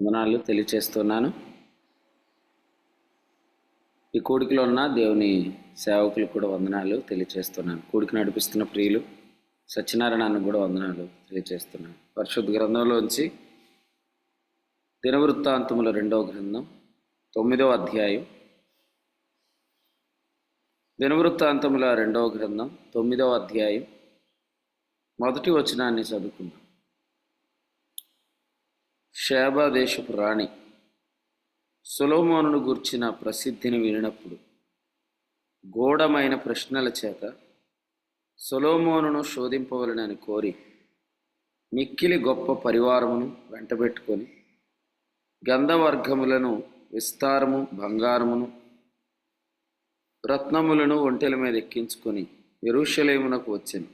వందనాలు తెలియచేస్తున్నాను. ఈ కూడికలో ఉన్న దేవుని సేవకులకు కూడా వందనాలు తెలియచేస్తున్నాను. కూడికి నడిపిస్తున్న ప్రియులు సత్యనారాయణకు కూడా వందనాలు తెలియచేస్తున్నాను. పరిశుద్ధ గ్రంథంలోంచి దినవృత్తాంతముల 2వ గ్రంథం 9వ అధ్యాయం. దినవృత్తాంతముల 2వ గ్రంథం 9వ అధ్యాయం మొదటి వచనాన్ని చదువుకుందాం. షేబా దేశపు రాణి సొలొమోనును గూర్చిన ప్రసిద్ధిని వినినప్పుడు గూఢమైన ప్రశ్నల చేత సొలొమోనును శోధింపవలనని కోరి మిక్కిలి గొప్ప పరివారమును వెంటబెట్టుకొని గంధవర్గములను, విస్తారము, బంగారమును, రత్నములను ఒంటెల మీద ఎక్కించుకొని యెరూషలేమునకు వచ్చెను.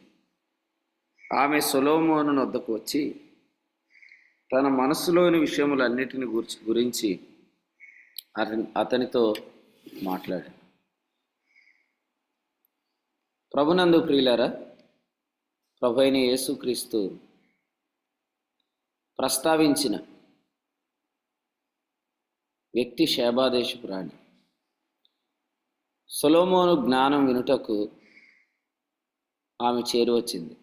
ఆమె సొలొమోను వద్దకు వచ్చి తన మనసులోని విషయములన్నిటిని గురించి అతనితో మాట్లాడాడు. ప్రభునందు ప్రియులారా, ప్రభు అయిన యేసుక్రీస్తు ప్రస్తావించిన వ్యక్తి షేబా దేశపు రాణి. సొలొమోను జ్ఞానం వినుటకు ఆమె చేరువచ్చింది.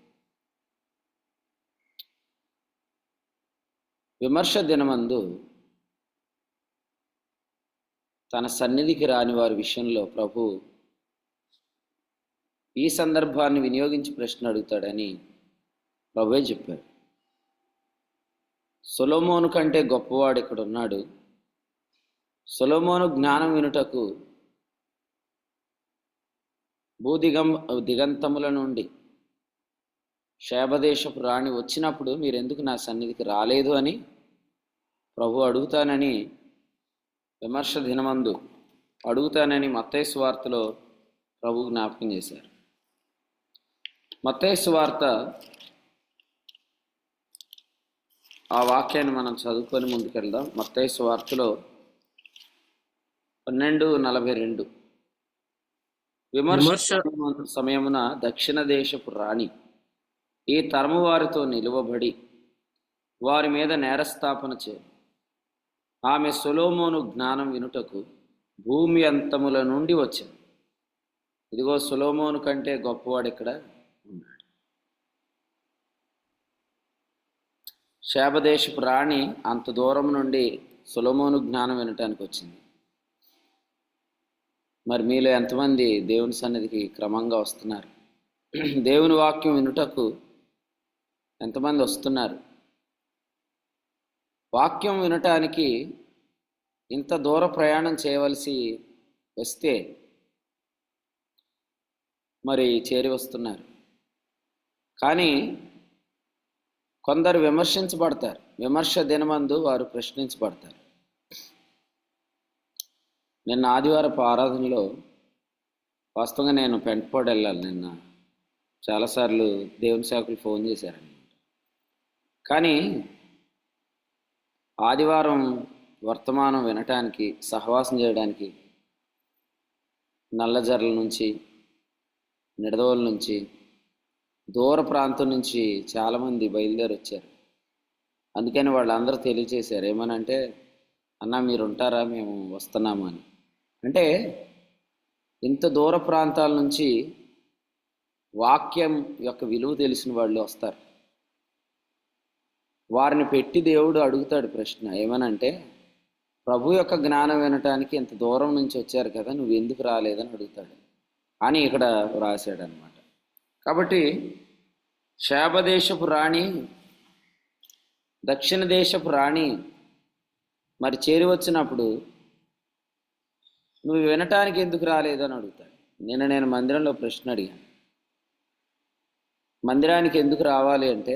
విమర్శ దినమందు తన సన్నిధికి రాని వారి విషయంలో ప్రభు ఈ సందర్భాన్ని వినియోగించి ప్రశ్న అడుగుతాడని ప్రభువే చెప్పాడు. సొలొమోను కంటే గొప్పవాడు ఇక్కడ ఉన్నాడు. సొలొమోను జ్ఞానం వినుటకు దిగంతముల నుండి షేబదేశపు రాణి వచ్చినప్పుడు మీరెందుకు నా సన్నిధికి రాలేదు అని ప్రభు అడుగుతానని, విమర్శ దినమందు అడుగుతానని మత్తయి సువార్తలో ప్రభు జ్ఞాపకం చేశారు. మత్తయి సువార్త ఆ వాక్యాన్ని మనం చదువుకొని ముందుకెళ్దాం. మత్తయి సువార్తలో 12:42 విమర్శ సమయమున దక్షిణ దేశపు రాణి ఈ తరము వారితో నిలువబడి వారి మీద నేరస్థాపన చేయు. ఆమె సొలొమోను జ్ఞానం వినుటకు భూమి అంతముల నుండి వచ్చాడు. ఇదిగో సొలొమోను కంటే గొప్పవాడు ఇక్కడ ఉన్నాడు. షేబదేశపు రాణి అంత దూరం నుండి సొలొమోను జ్ఞానం వినటానికి వచ్చింది. మరి మీలో ఎంతమంది దేవుని సన్నిధికి క్రమంగా వస్తున్నారు? దేవుని వాక్యం వినుటకు ఎంతమంది వస్తున్నారు? వాక్యం వినటానికి ఇంత దూర ప్రయాణం చేయవలసి వస్తే మరి చేరి వస్తున్నారు. కానీ కొందరు విమర్శించబడతారు. విమర్శ దినమందు వారు ప్రశ్నించబడతారు. నిన్న ఆదివారపు ఆరాధనలో వాస్తవంగా నేను పెంటపాడు వెళ్ళాలి. నిన్న చాలాసార్లు దేవుని సేవకులు ఫోన్ చేశారన్నమాట. కానీ ఆదివారం వర్తమానం వినటానికి, సహవాసం చేయడానికి నల్లజర్ల నుంచి, నిడదవోలు నుంచి, దూర ప్రాంతం నుంచి చాలామంది బయలుదేరి వచ్చారు. అందుకని వాళ్ళందరూ తెలియచేశారు. ఏమనంటే, అన్న మీరు ఉంటారా, మేము వస్తున్నాము అని. అంటే ఇంత దూర ప్రాంతాల నుంచి వాక్యం యొక్క విలువ తెలిసిన వాళ్ళు వస్తారు. వారిని పెట్టి దేవుడు అడుగుతాడు ప్రశ్న. ఏమనంటే, ప్రభు యొక్క జ్ఞానం వినటానికి ఇంత దూరం నుంచి వచ్చారు కదా, నువ్వు ఎందుకు రాలేదని అడుగుతాడు అని ఇక్కడ రాశాడనమాట. కాబట్టి షేబదేశపు రాణి, దక్షిణ దేశపు రాణి మరి చేరి వచ్చినప్పుడు నువ్వు వినటానికి ఎందుకు రాలేదని అడుగుతాడు. నేను మందిరంలో ప్రశ్న అడిగాను. మందిరానికి ఎందుకు రావాలి అంటే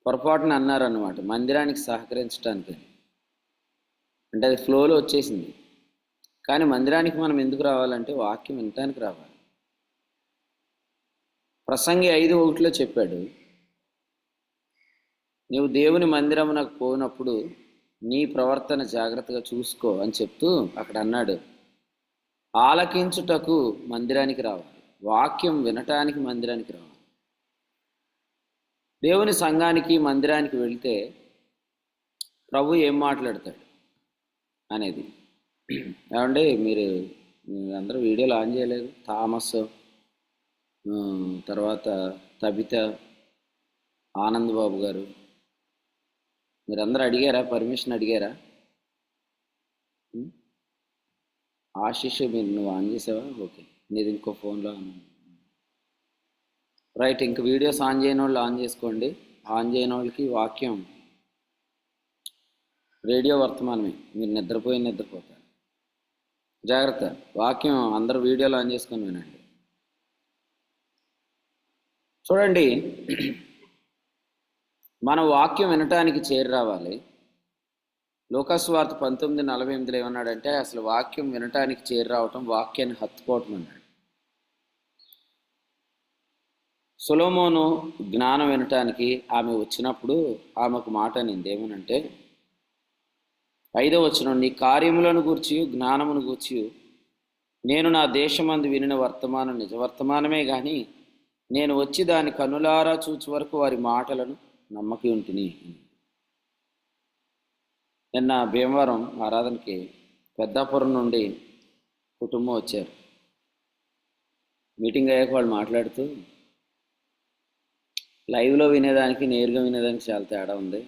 పొరపాటున అన్నారన్నమాట, మందిరానికి సహకరించడానికి. అంటే అది ఫ్లోలో వచ్చేసింది. కానీ మందిరానికి మనం ఎందుకు రావాలంటే వాక్యం వినటానికి రావాలి. ప్రసంగి 5:1 చెప్పాడు, నీవు దేవుని మందిరమునకు పోయినప్పుడు నీ ప్రవర్తన జాగ్రత్తగా చూసుకో అని చెప్తూ అక్కడ అన్నాడు, ఆలకించుటకు మందిరానికి రావాలి, వాక్యం వినటానికి మందిరానికి రావాలి. దేవుని సంఘానికి, మందిరానికి వెళితే ప్రభు ఏం మాట్లాడతాడు అనేది. ఏమండి మీరు అందరూ వీడియోలు ఆన్ చేయలేదు? థామస్, తర్వాత తబిత, ఆనంద్ బాబు గారు, మీరందరూ అడిగారా? పర్మిషన్ అడిగారా? ఆశీష్ నువ్వు ఆన్ చేసావా? ఓకే, నీది ఇంకో ఫోన్లో రైట్. ఇంక వీడియోస్ ఆన్ చేయని వాళ్ళు ఆన్ చేసుకోండి. ఆన్ చేయని వాళ్ళకి వాక్యం రేడియో వర్తమానమే, మీరు నిద్రపోతారు. జాగ్రత్త, వాక్యం అందరూ వీడియోలో ఆన్ చేసుకొని వినండి. చూడండి, మన వాక్యం వినటానికి చేరి రావాలి. లూకాసు వార్త 19:48 ఏమన్నాడంటే, అసలు వాక్యం వినటానికి చేరి రావటం వాక్యాన్ని హత్తుకోవటం అన్నాడు. సొలొమోను జ్ఞానం వినటానికి ఆమె వచ్చినప్పుడు ఆమెకు మాట అనింది. ఏమనంటే 5వ వచనం, నీ కార్యములను గూర్చి జ్ఞానమును గూర్చి నేను నా దేశమందు వినిన వర్తమానం నిజవర్తమానమే గాని నేను వచ్చి దాని కన్నులారా చూచి వరకు వారి మాటలను నమ్మకి ఉంటిని. నిన్న భీమవరం ఆరాధనకి పెద్దాపురం నుండి కుటుంబం వచ్చారు. మీటింగ్ అయ్యాక వాళ్ళు మాట్లాడుతూ, లైవ్లో వినేదానికి నేరుగా వినేదానికి చాలా తేడా ఉంది,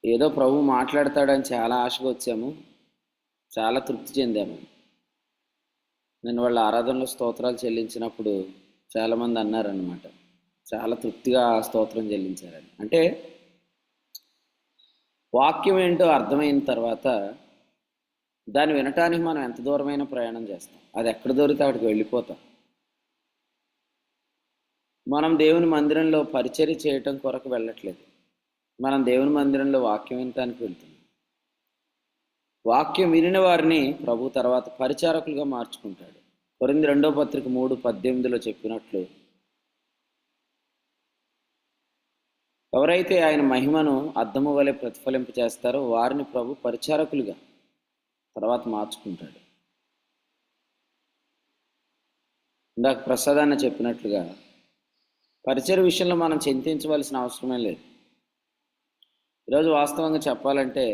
ఏదో ప్రభు మాట్లాడతాడని చాలా ఆశగా వచ్చాము, చాలా తృప్తి చెందాము. నేను వాళ్ళ ఆరాధనలో స్తోత్రాలు చెల్లించినప్పుడు చాలామంది అన్నారన్నమాట, చాలా తృప్తిగా స్తోత్రం చెల్లించారని. అంటే వాక్యం ఏంటో అర్థమైన తర్వాత దాన్ని వినటానికి మనం ఎంత దూరమైన ప్రయాణం చేస్తాం, అది ఎక్కడ దొరికితే అక్కడికి వెళ్ళిపోతాం. మనం దేవుని మందిరంలో పరిచర్య చేయటం కొరకు వెళ్ళట్లేదు, మనం దేవుని మందిరంలో వాక్యం వినటానికి వెళ్తున్నాం. వాక్యం వినిన వారిని ప్రభు తర్వాత పరిచారకులుగా మార్చుకుంటాడు. కొరింథీ 2వ పత్రిక 3:18 చెప్పినట్లు, ఎవరైతే ఆయన మహిమను అద్దము వలె ప్రతిఫలింప చేస్తారో వారిని ప్రభు పరిచారకులుగా తర్వాత మార్చుకుంటాడు. ఇందాక ప్రసాదాన్ని చెప్పినట్లుగా పరిచర్య విషయంలో మనం చింతించవలసిన అవసరమే లేదు. ఈరోజు వాస్తవంగా చెప్పాలంటే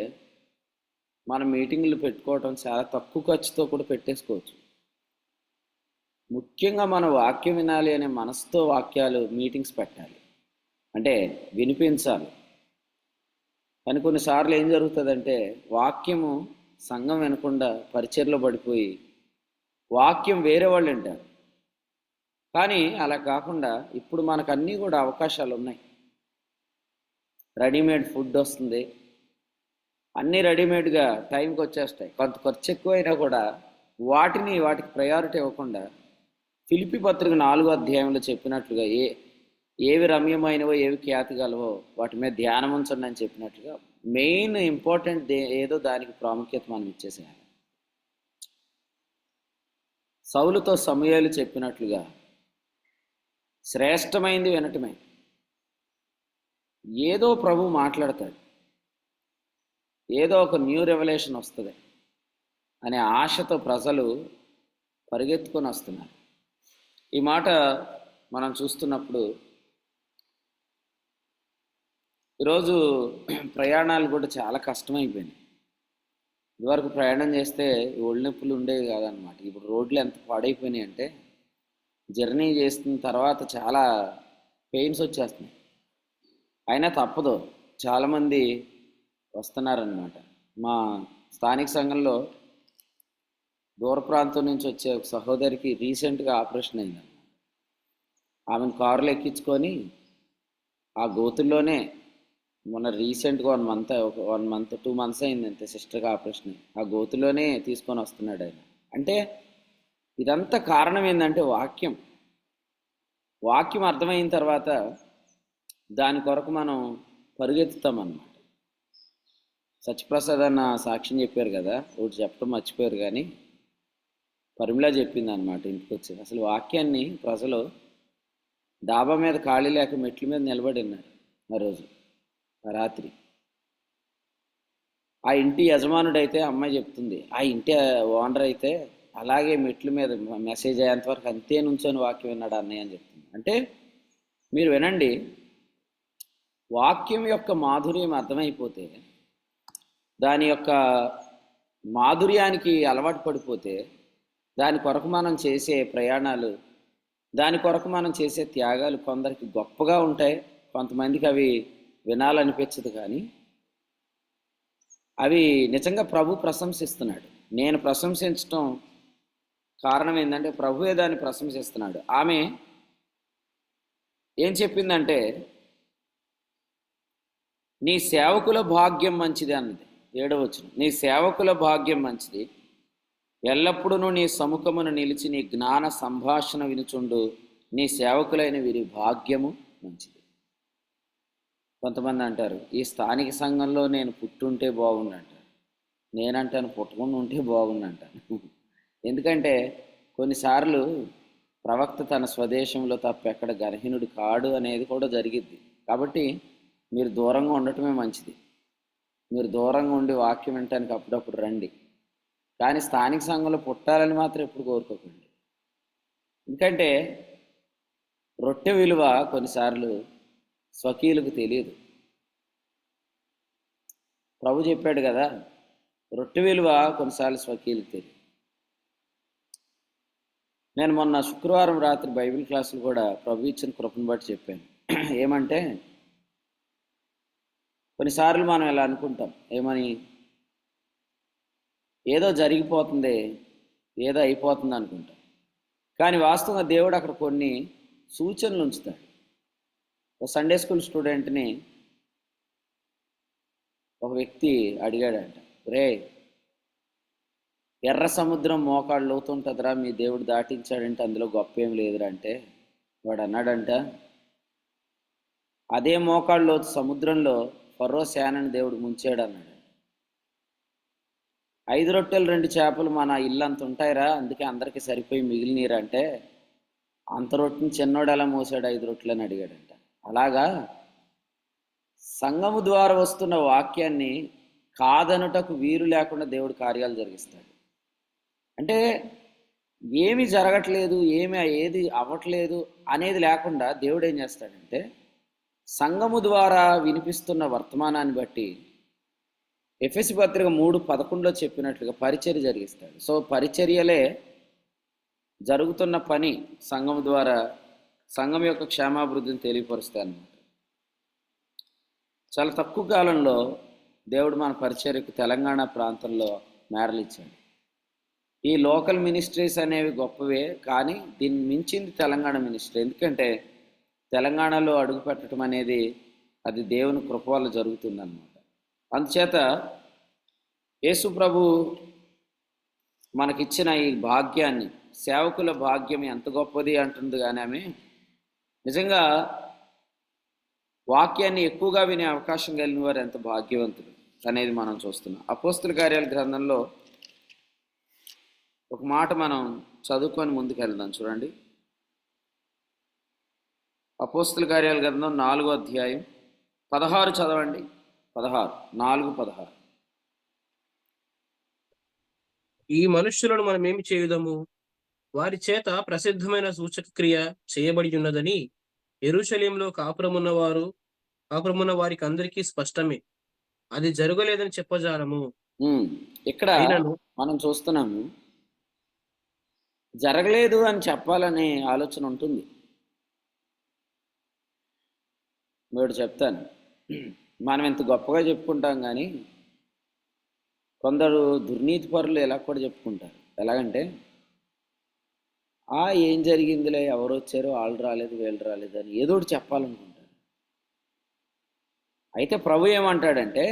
మనం మీటింగులు పెట్టుకోవటం చాలా తక్కువ ఖర్చుతో కూడా పెట్టేసుకోవచ్చు. ముఖ్యంగా మనం వాక్యం వినాలి అనే మనసుతో మీటింగ్స్ పెట్టాలి, అంటే వినిపించాలి. కానీ కొన్నిసార్లు ఏం జరుగుతుందంటే వాక్యము సంఘం వినకుండా పరిచర్లో పడిపోయి వాక్యం వేరే వాళ్ళు వింటారు. కానీ అలా కాకుండా ఇప్పుడు మనకు అన్నీ కూడా అవకాశాలు ఉన్నాయి. రెడీమేడ్ ఫుడ్ వస్తుంది, అన్నీ రెడీమేడ్గా టైంకి వచ్చేస్తాయి. కొంత ఖర్చు ఎక్కువైనా కూడా వాటికి ప్రయారిటీ ఇవ్వకుండా ఫిలిప్పీ పత్రిక 4వ అధ్యాయంలో చెప్పినట్లుగా ఏవి రమ్యమైనవో ఏవి ఖ్యాతి గలవో వాటి మీద ధ్యానం ఉంచండి అని చెప్పినట్లుగా మెయిన్ ఇంపార్టెంట్ ఏదో దానికి ప్రాముఖ్యత మనం ఇచ్చేసేయాలి. సౌలుతో సమూయేలు చెప్పినట్లుగా శ్రేష్టమైంది వినటమే. ఏదో ప్రభు మాట్లాడతాడు, ఏదో ఒక న్యూ రెవల్యూషన్ వస్తుంది అనే ఆశతో ప్రజలు పరిగెత్తుకొని వస్తున్నారు. ఈ మాట మనం చూస్తున్నప్పుడు ఈరోజు ప్రయాణాలు కూడా చాలా కష్టమైపోయినాయి. ఇదివరకు ప్రయాణం చేస్తే ఒళ్ళు నొప్పులు ఉండేవి కాదనమాట. ఇప్పుడు రోడ్లు ఎంత పాడైపోయినాయి అంటే జర్నీ చేసిన తర్వాత చాలా పెయిన్స్ వచ్చేస్తున్నాయి. అయినా తప్పదు, చాలామంది వస్తున్నారనమాట. మా స్థానిక సంఘంలో దూర ప్రాంతం నుంచి వచ్చే ఒక సహోదరికి రీసెంట్గా ఆపరేషన్ అయిందన్నమాట. ఆమెను కారులో ఎక్కించుకొని ఆ గోతుల్లోనే మొన్న రీసెంట్గా 1 మంత్ 2 మంత్స్ అయింది అంతే సిస్టర్గా ఆపరేషన్ అయ్యి, ఆ గోతులోనే తీసుకొని వస్తున్నాడు ఆయన. అంటే ఇదంతా కారణం ఏంటంటే వాక్యం అర్థమైన తర్వాత దాని కొరకు మనం పరుగెత్తుతామన్నమాట. సత్యప్రసాద్ అన్న సాక్ష్యం చెప్పారు కదా, ఒకటి చెప్పడం మర్చిపోయారు కానీ పరిమిళ చెప్పింది అనమాట ఇంటికి వచ్చి. అసలు వాక్యాన్ని ప్రజలు డాబా మీద ఖాళీ లేక మెట్ల మీద నిలబడి ఉన్నారు ఆ రోజు, ఆ రాత్రి. ఆ ఇంటి యజమానుడైతే అమ్మాయి చెప్తుంది, ఆ ఇంటి ఓనర్ అయితే అలాగే మెట్ల మీద మెసేజ్ అయ్యేంతవరకు అంతే నుంచొని వాక్యం విన్నాడు అన్నయ్య అని చెప్తుంది. అంటే మీరు వినండి, వాక్యం యొక్క మాధుర్యం అర్థమైపోతే, దాని యొక్క మాధుర్యానికి అలవాటు పడిపోతే, దాని కొరకు మనం చేసే ప్రయాణాలు, దాని కొరకు మనం చేసే త్యాగాలు కొందరికి గొప్పగా ఉంటాయి, కొంతమందికి అవి వినాలనిపించదు. కానీ అవి నిజంగా ప్రభు ప్రశంసిస్తున్నాడు. నేను ప్రశంసించటం కారణం ఏంటంటే ప్రభువే దాన్ని ప్రశంసిస్తున్నాడు. ఆమె ఏం చెప్పిందంటే, నీ సేవకుల భాగ్యం మంచిది అన్నది. 7వ వచనం, నీ సేవకుల భాగ్యం మంచిది, ఎల్లప్పుడూ నీ సముఖమును నిలిచి నీ జ్ఞాన సంభాషణ వినుచుండు, నీ సేవకులైన వీరి భాగ్యము మంచిది. కొంతమంది అంటారు, ఈ స్థానిక సంఘంలో నేను పుట్టుంటే బాగుండు అంటారు. నేనంటాను, పుట్టకుండా ఉంటే బాగుండు అంటాను. ఎందుకంటే కొన్నిసార్లు ప్రవక్త తన స్వదేశంలో తప్ప ఎక్కడ గర్హిణుడు కాడు అనేది కూడా జరిగిద్ది. కాబట్టి మీరు దూరంగా ఉండటమే మంచిది. మీరు దూరంగా ఉండి వాక్యం వినటానికి అప్పుడప్పుడు రండి, కానీ స్థానిక సంఘంలో పుట్టాలని మాత్రం ఎప్పుడు కోరుకోకండి. ఎందుకంటే రొట్టె విలువ కొన్నిసార్లు స్వకీయులకు తెలియదు. ప్రభు చెప్పాడు కదా, రొట్టె విలువ కొన్నిసార్లు స్వకీయులకు తెలియదు. నేను మొన్న శుక్రవారం రాత్రి బైబిల్ క్లాసులు కూడా ప్రభు ఇచ్చిన కృపను బట్టి చెప్పాను. ఏమంటే, కొన్నిసార్లు మనం ఇలా అనుకుంటాం, ఏమని, ఏదో జరిగిపోతుంది, ఏదో అయిపోతుంది అనుకుంటాం. కానీ వాస్తవంగా దేవుడు అక్కడ కొన్ని సూచనలు ఉంచుతాడు. ఒక సండే స్కూల్ స్టూడెంట్ని ఒక వ్యక్తి అడిగాడంట, రే, ఎర్ర సముద్రం మోకాళ్ళు లోతుంటుందిరా, మీ దేవుడు దాటించాడంటే అందులో గొప్ప ఏం లేదురా అంటే, వాడు అన్నాడంట, అదే మోకాళ్ళు లోతు సముద్రంలో ఫరో సేనని దేవుడు ముంచాడు అన్నాడు. 5 రొట్టెలు 2 చేపలు మన ఇల్లు అంత ఉంటాయిరా, అందుకే అందరికీ సరిపోయి మిగిలినీరా అంటే, అంత రొట్టెని చిన్నోడు ఎలా మోసాడు 5 రొట్టెలు అని అడిగాడంట. అలాగా సంఘము ద్వారా వస్తున్న వాక్యాన్ని కాదనుటకు వీరు లేకుండా దేవుడు కార్యాలు జరిగిస్తాడు. అంటే ఏమి జరగట్లేదు, ఏది అవ్వట్లేదు అనేది లేకుండా దేవుడు ఏం చేస్తాడంటే, సంఘము ద్వారా వినిపిస్తున్న వర్తమానాన్ని బట్టి ఎఫెసీ పత్రిక 3:11 చెప్పినట్లుగా పరిచర్య జరిగిస్తాడు. సో పరిచర్యలే జరుగుతున్న పని సంఘం ద్వారా సంఘం యొక్క క్షేమాభివృద్ధిని తెలియపరుస్తాయి అన్నమాట. చాలా తక్కువ కాలంలో దేవుడు మన పరిచర్యకు తెలంగాణ ప్రాంతంలో మేరలిచ్చాడు. ఈ లోకల్ మినిస్ట్రీస్ అనేవి గొప్పవే, కానీ దీన్ని మించింది తెలంగాణ మినిస్ట్రీ. ఎందుకంటే తెలంగాణలో అడుగు పెట్టడం అనేది అది దేవుని కృప వల్ల జరుగుతుందన్నమాట. అందుచేత యేసు ప్రభు మనకిచ్చిన ఈ భాగ్యాన్ని, సేవకుల భాగ్యం ఎంత గొప్పది అంటుంది. కానీ ఆమె నిజంగా వాక్యాన్ని ఎక్కువగా వినే అవకాశం కలిగిన వారు ఎంత భాగ్యవంతులు అనేది మనం చూస్తున్నాం. అపోస్తుల కార్యాల గ్రంథంలో ఒక మాట మనం చదువుకొని ముందుకు వెళ్దాం. చూడండి, అపోస్తుల కార్యాల గ్రంథం 4వ అధ్యాయం 16 చదవండి. 4:16. ఈ మనుష్యులను మనమేమి చేయుదము? వారి చేత ప్రసిద్ధమైన సూచక క్రియ చేయబడి ఉన్నదని యెరూషలేములో కాపురమున్న వారికి అందరికీ స్పష్టమే. అది జరగలేదని చెప్పజాలము. ఇక్కడ మనం చూస్తున్నాము, జరగలేదు అని చెప్పాలనే ఆలోచన ఉంటుంది. మీరు చెప్తాను, మనం ఎంత గొప్పగా చెప్పుకుంటాం, కానీ కొందరు దుర్నీతి పరులు ఎలా కూడా చెప్పుకుంటారు. ఎలాగంటే, ఏం జరిగిందిలే, ఎవరు వచ్చారు, వాళ్ళు రాలేదు, వీళ్ళు రాలేదు అని ఏదో ఒకటి చెప్పాలనుకుంటారు. అయితే ప్రభు ఏమంటాడంటే,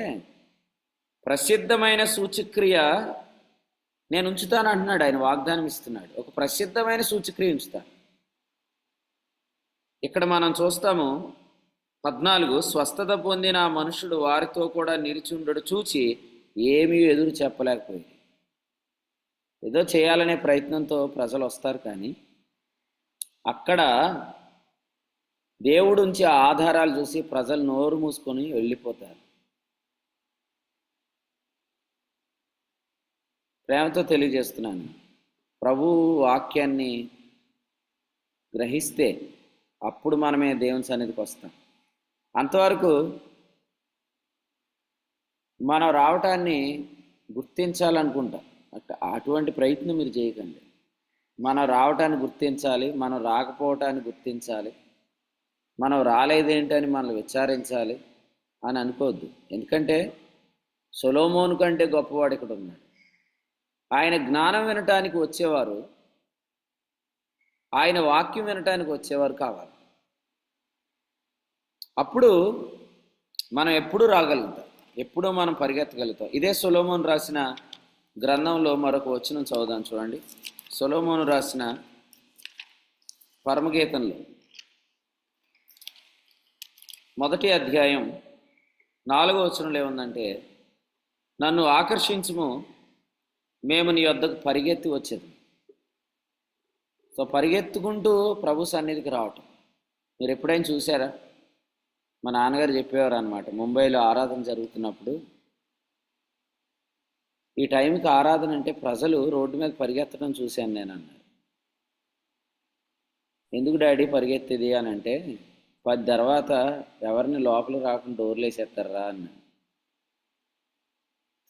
ప్రసిద్ధమైన సూచక్రియ నేను ఉంచుతాను అంటున్నాడు. ఆయన వాగ్దానం ఇస్తున్నాడు, ఒక ప్రసిద్ధమైన సూచక్రియ ఉంచుతాను. ఇక్కడ మనం చూస్తాము 14, స్వస్థత పొందిన ఆ మనుషుడు వారితో కూడా నిలిచుండడు చూచి ఏమీ ఎదురు చెప్పలేకపోయింది. ఏదో చేయాలనే ప్రయత్నంతో ప్రజలు వస్తారు, కానీ అక్కడ దేవుడు ఉంచే ఆధారాలు చూసి ప్రజలు నోరు మూసుకొని వెళ్ళిపోతారు. ప్రేమతో తెలియజేస్తున్నాను, ప్రభు వాక్యాన్ని గ్రహిస్తే అప్పుడు మనమే దేవుని సన్నిధికి వస్తాం. అంతవరకు మనం రావటాన్ని గుర్తించాలనుకుంటాం. అటువంటి ప్రయత్నం మీరు చేయకండి. మనం రావటాన్ని గుర్తించాలి, మనం రాకపోవటాన్ని గుర్తించాలి, మనం రాలేదేంటని మనల్ని విచారించాలి అని అనుకోవద్దు. ఎందుకంటే సొలొమోను కంటే గొప్పవాడు ఇక్కడ ఉన్నాడు. ఆయన జ్ఞానం వినటానికి వచ్చేవారు, ఆయన వాక్యం వినటానికి వచ్చేవారు కావాలి. అప్పుడు మనం ఎప్పుడూ రాగలుగుతాం, ఎప్పుడూ మనం పరిగెత్తగలుగుతాం. ఇదే సొలొమోను రాసిన గ్రంథంలో మరొక వచనం చదువుదాం చూడండి. సొలొమోను రాసిన పరమగీతంలో 1వ అధ్యాయం 4వ వచనంలో ఏముందంటే, నన్ను ఆకర్షించుము, మేము నీ వద్దకు పరిగెత్తి వచ్చేది. సో పరిగెత్తుకుంటూ ప్రభు సన్నిధికి రావటం మీరు ఎప్పుడైనా చూసారా? మా నాన్నగారు చెప్పేవారు అనమాట. ముంబైలో ఆరాధన జరుగుతున్నప్పుడు, ఈ టైంకి ఆరాధన అంటే ప్రజలు రోడ్డు మీద పరిగెత్తడం చూశాను నేను అన్నారు. ఎందుకు డాడీ పరిగెత్తేది అని అంటే, 10 తర్వాత ఎవరిని లోపల రాకుండా డోర్లు వేసేస్తారా అన్నాడు.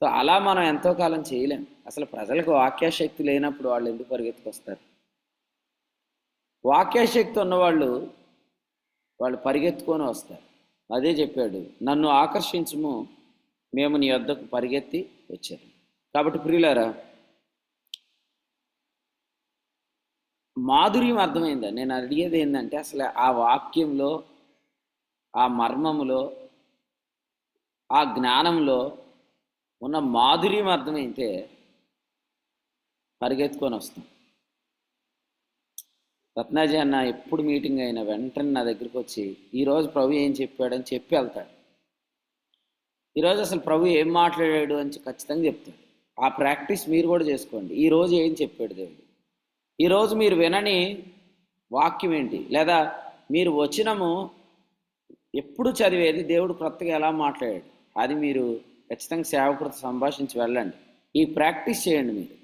సో అలా మనం ఎంతో కాలం చేయలేం. అసలు ప్రజలకు వాక్యాశక్తి లేనప్పుడు వాళ్ళు ఎందుకు పరిగెత్తుకొస్తారు? వాక్యాశక్తి ఉన్నవాళ్ళు పరిగెత్తుకొని వస్తారు. అదే చెప్పాడు, నన్ను ఆకర్షించుము, మేము నీ వద్దకు పరిగెత్తి వచ్చారు. కాబట్టి ప్రియులారా, మాధుర్యం అర్థమైందా? నేను అడిగేది ఏంటంటే, అసలు ఆ వాక్యంలో, ఆ మర్మములో, ఆ జ్ఞానంలో ఉన్న మాధుర్యం అర్థమైతే పరిగెత్తుకొని వస్తాం. రత్నాజీ అన్న ఎప్పుడు మీటింగ్ అయినా వెంటనే నా దగ్గరికి వచ్చి ఈరోజు ప్రభు ఏం చెప్పాడని చెప్పి వెళ్తాడు. ఈరోజు అసలు ప్రభు ఏం మాట్లాడాడు అని ఖచ్చితంగా చెప్తాడు. ఆ ప్రాక్టీస్ మీరు కూడా చేసుకోండి. ఈరోజు ఏం చెప్పాడు దేవుడు, ఈరోజు మీరు వినని వాక్యం ఏంటి, లేదా మీరు వచనము ఎప్పుడు చదివేది దేవుడు కొత్తగా ఎలా మాట్లాడాడు, అది మీరు ఖచ్చితంగా సేవకుడితో సంభాషించి వెళ్ళండి. ఈ ప్రాక్టీస్ చేయండి మీరు.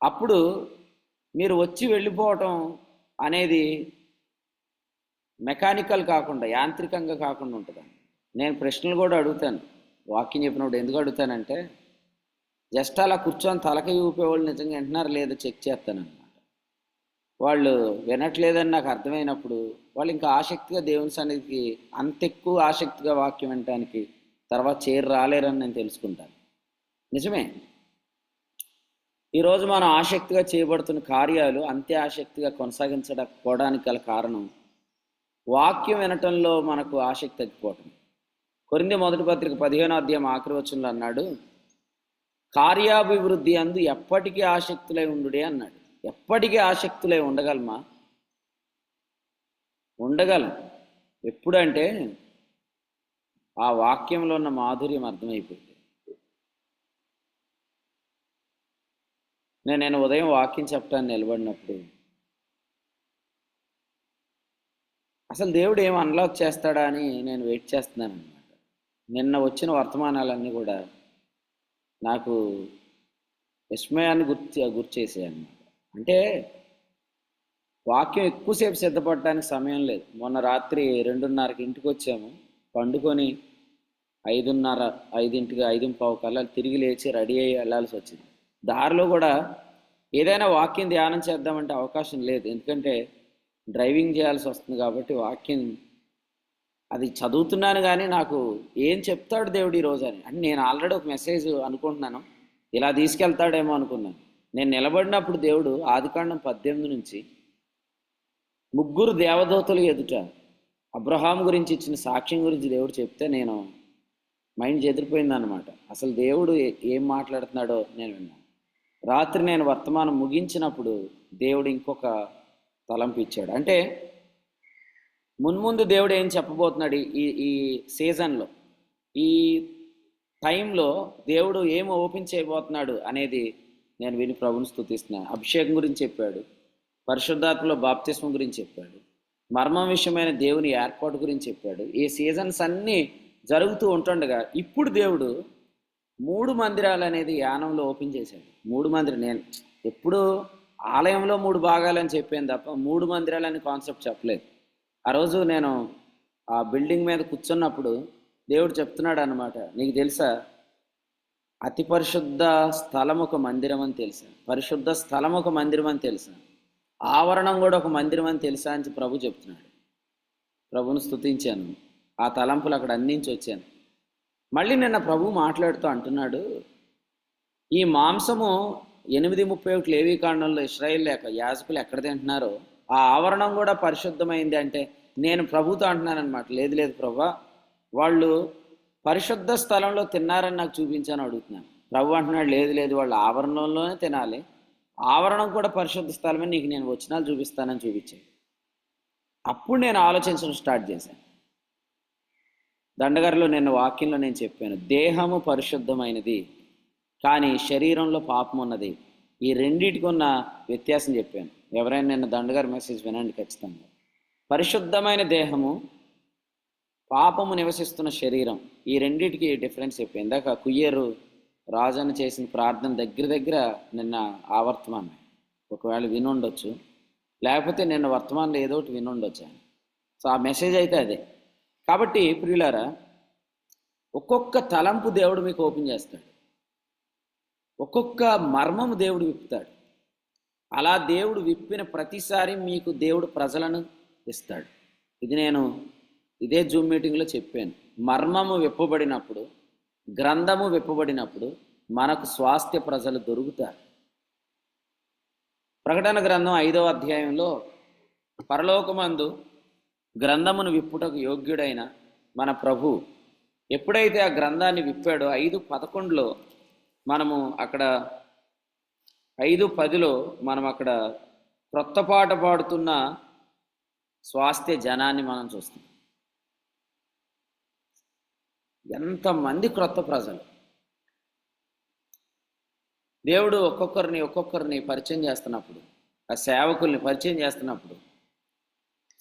అప్పుడు మీరు వచ్చి వెళ్ళిపోవటం అనేది మెకానికల్ కాకుండా, యాంత్రికంగా కాకుండా ఉంటుంది. నేను ప్రశ్నలు కూడా అడుగుతాను వాక్యం చెప్పినప్పుడు. ఎందుకు అడుగుతానంటే, జస్ట్ అలా కూర్చొని తలకి ఊపేవాళ్ళు నిజంగా వింటున్నారు లేదా చెక్ చేస్తానన్నమాట. వాళ్ళు వినట్లేదని నాకు అర్థమైనప్పుడు వాళ్ళు ఇంకా ఆసక్తిగా దేవుని సన్నిధికి, అంత ఎక్కువ ఆసక్తిగా వాక్యం వినటానికి తర్వాత చేరి రాలేరని నేను తెలుసుకుంటాను. నిజమే, ఈరోజు మనం ఆసక్తిగా చేయబడుతున్న కార్యాలు అంతే ఆసక్తిగా కొనసాగించకపోవడానికి గల కారణం వాక్యం వినటంలో మనకు ఆసక్తి తగ్గిపోవటం. కొరింథీ మొదటి పత్రిక 15వ అధ్యాయం ఆఖరి వచనంలో అన్నాడు, కార్యాభివృద్ధి అందు ఎప్పటికీ ఆసక్తులై ఉండుడే అన్నాడు. ఎప్పటికీ ఆసక్తులై ఉండగలమా? ఉండగలం. ఎప్పుడంటే ఆ వాక్యంలో ఉన్న మాధుర్యం అర్థమైపోయింది. నేను ఉదయం వాక్యం చెప్పడానికి నిలబడినప్పుడు అసలు దేవుడు ఏం అన్లాక్ చేస్తాడా అని నేను వెయిట్ చేస్తున్నాను అనమాట. నిన్న వచ్చిన వర్తమానాలన్నీ కూడా నాకు విస్మయాన్ని గుర్తు చేసాయి అన్నమాట. అంటే వాక్యం ఎక్కువసేపు సిద్ధపడటానికి సమయం లేదు. మొన్న రాత్రి 2:30కి ఇంటికి వచ్చాము, పండుకొని 5:30, 5:05 కల్లా తిరిగి లేచి రెడీ అయ్యి వెళ్ళాల్సి వచ్చింది. దారిలో కూడా ఏదైనా వాక్యం ధ్యానం చేద్దామంటే అవకాశం లేదు, ఎందుకంటే డ్రైవింగ్ చేయాల్సి వస్తుంది. కాబట్టి వాక్యం అది చదువుతున్నాను కానీ నాకు ఏం చెప్తాడు దేవుడు ఈరోజు అని. అంటే నేను ఆల్రెడీ ఒక మెసేజ్ అనుకుంటున్నాను, ఇలా తీసుకెళ్తాడేమో అనుకున్నాను. నేను నిలబడినప్పుడు దేవుడు ఆదికాండం 18 నుంచి 3 దేవదూతలు ఎదుట అబ్రహాం గురించి ఇచ్చిన సాక్ష్యం గురించి దేవుడు చెప్తే నేను మైండ్ చెదిరిపోయింది అనమాట. అసలు దేవుడు ఏం మాట్లాడుతున్నాడో నేను విన్నాను. రాత్రి నేను వర్తమానం ముగించినప్పుడు దేవుడు ఇంకొక తలంపు ఇచ్చాడు. అంటే మున్ముందు దేవుడు ఏం చెప్పబోతున్నాడు ఈ సీజన్లో, ఈ టైంలో దేవుడు ఏం ఓపెన్ చేయబోతున్నాడు అనేది నేను విని ప్రభుని స్తుతిస్తున్నాను. అభిషేకం గురించి చెప్పాడు, పరిశుద్ధాత్మలో బాప్తిస్మం గురించి చెప్పాడు, మర్మం విషయమైన దేవుని ఏర్పాటు గురించి చెప్పాడు. ఈ సీజన్స్ అన్నీ జరుగుతూ ఉంటుండగా ఇప్పుడు దేవుడు 3 మందిరాలు అనేది యానంలో ఓపెన్ చేశాడు. 3 మందిరం, నేను ఎప్పుడు ఆలయంలో 3 భాగాలని చెప్పాను తప్ప 3 మందిరాలని కాన్సెప్ట్ చెప్పలేదు. ఆ రోజు నేను ఆ బిల్డింగ్ మీద కూర్చున్నప్పుడు దేవుడు చెప్తున్నాడు అనమాట, నీకు తెలుసా అతి పరిశుద్ధ స్థలం ఒక మందిరం అని తెలుసా, పరిశుద్ధ స్థలం ఒక మందిరం అని తెలుసా, ఆవరణం కూడా ఒక మందిరం అని తెలుసా అని ప్రభు చెప్తున్నాడు. ప్రభుని స్తుతించాను, ఆ తలంపులు అక్కడ అందించి వచ్చాను. మళ్ళీ నిన్న ప్రభు మాట్లాడుతూ అంటున్నాడు, ఈ మాంసము 8:31 లేవీకాండంలో ఇశ్రాయేల్ లేక యాజకులు ఎక్కడ తింటున్నారో ఆ ఆవరణం కూడా పరిశుద్ధమైంది అంటే నేను ప్రభుతో అంటున్నానమాట. లేదు లేదు ప్రభా, వాళ్ళు పరిశుద్ధ స్థలంలో తిన్నారని నాకు చూపించాను అడుగుతున్నాను. ప్రభు అంటున్నాడు, లేదు లేదు, వాళ్ళు ఆవరణంలోనే తినాలి, ఆవరణం కూడా పరిశుద్ధ స్థలమే, నీకు నేను వచనాలు చూపిస్తానని చూపించాను. అప్పుడు నేను ఆలోచించడం స్టార్ట్ చేశాను. దండగారిలో నిన్న వాక్యంలో నేను చెప్పాను, దేహము పరిశుద్ధమైనది కానీ శరీరంలో పాపం ఉన్నది. ఈ రెండింటికి ఉన్న వ్యత్యాసం చెప్పాను. ఎవరైనా నిన్న దండగారి మెసేజ్ వినండి ఖచ్చితంగా. పరిశుద్ధమైన దేహము, పాపము నివసిస్తున్న శరీరం, ఈ రెండింటికి డిఫరెన్స్ చెప్పాను. ఇందాక కుయ్యేరు రాజన్న చేసిన ప్రార్థన దగ్గర దగ్గర నిన్న ఆ వర్తమానం, ఒకవేళ వినుండొచ్చు, లేకపోతే నిన్న వర్తమానంలో ఏదో ఒకటి వినుండొచ్చు. సో ఆ మెసేజ్ అయితే అదే. కాబట్టి ప్రియులారా, ఒక్కొక్క తలంపు దేవుడు మీకు ఓపెన్ చేస్తాడు, ఒక్కొక్క మర్మము దేవుడు విప్పుతాడు. అలా దేవుడు విప్పిన ప్రతిసారి మీకు దేవుడు ప్రజలను ఇస్తాడు. ఇది నేను ఇదే జూమ్ మీటింగ్లో చెప్పాను. మర్మము విప్పబడినప్పుడు, గ్రంథము విప్పబడినప్పుడు మనకు స్వాస్థ్య ప్రజలు దొరుకుతారు. ప్రకటన గ్రంథం 5వ అధ్యాయంలో పరలోకమందు గ్రంథమును విప్పుటకు యోగ్యుడైన మన ప్రభు ఎప్పుడైతే ఆ గ్రంథాన్ని విప్పాడో 5:11లో మనము అక్కడ 5:10లో మనం అక్కడ క్రొత్త పాట పాడుతున్న స్వాస్థ్య జనాన్ని మనం చూస్తాం. ఎంతమంది క్రొత్త ప్రజలు దేవుడు ఒక్కొక్కరిని పరిచయం చేస్తున్నప్పుడు, ఆ సేవకుల్ని పరిచయం చేస్తున్నప్పుడు,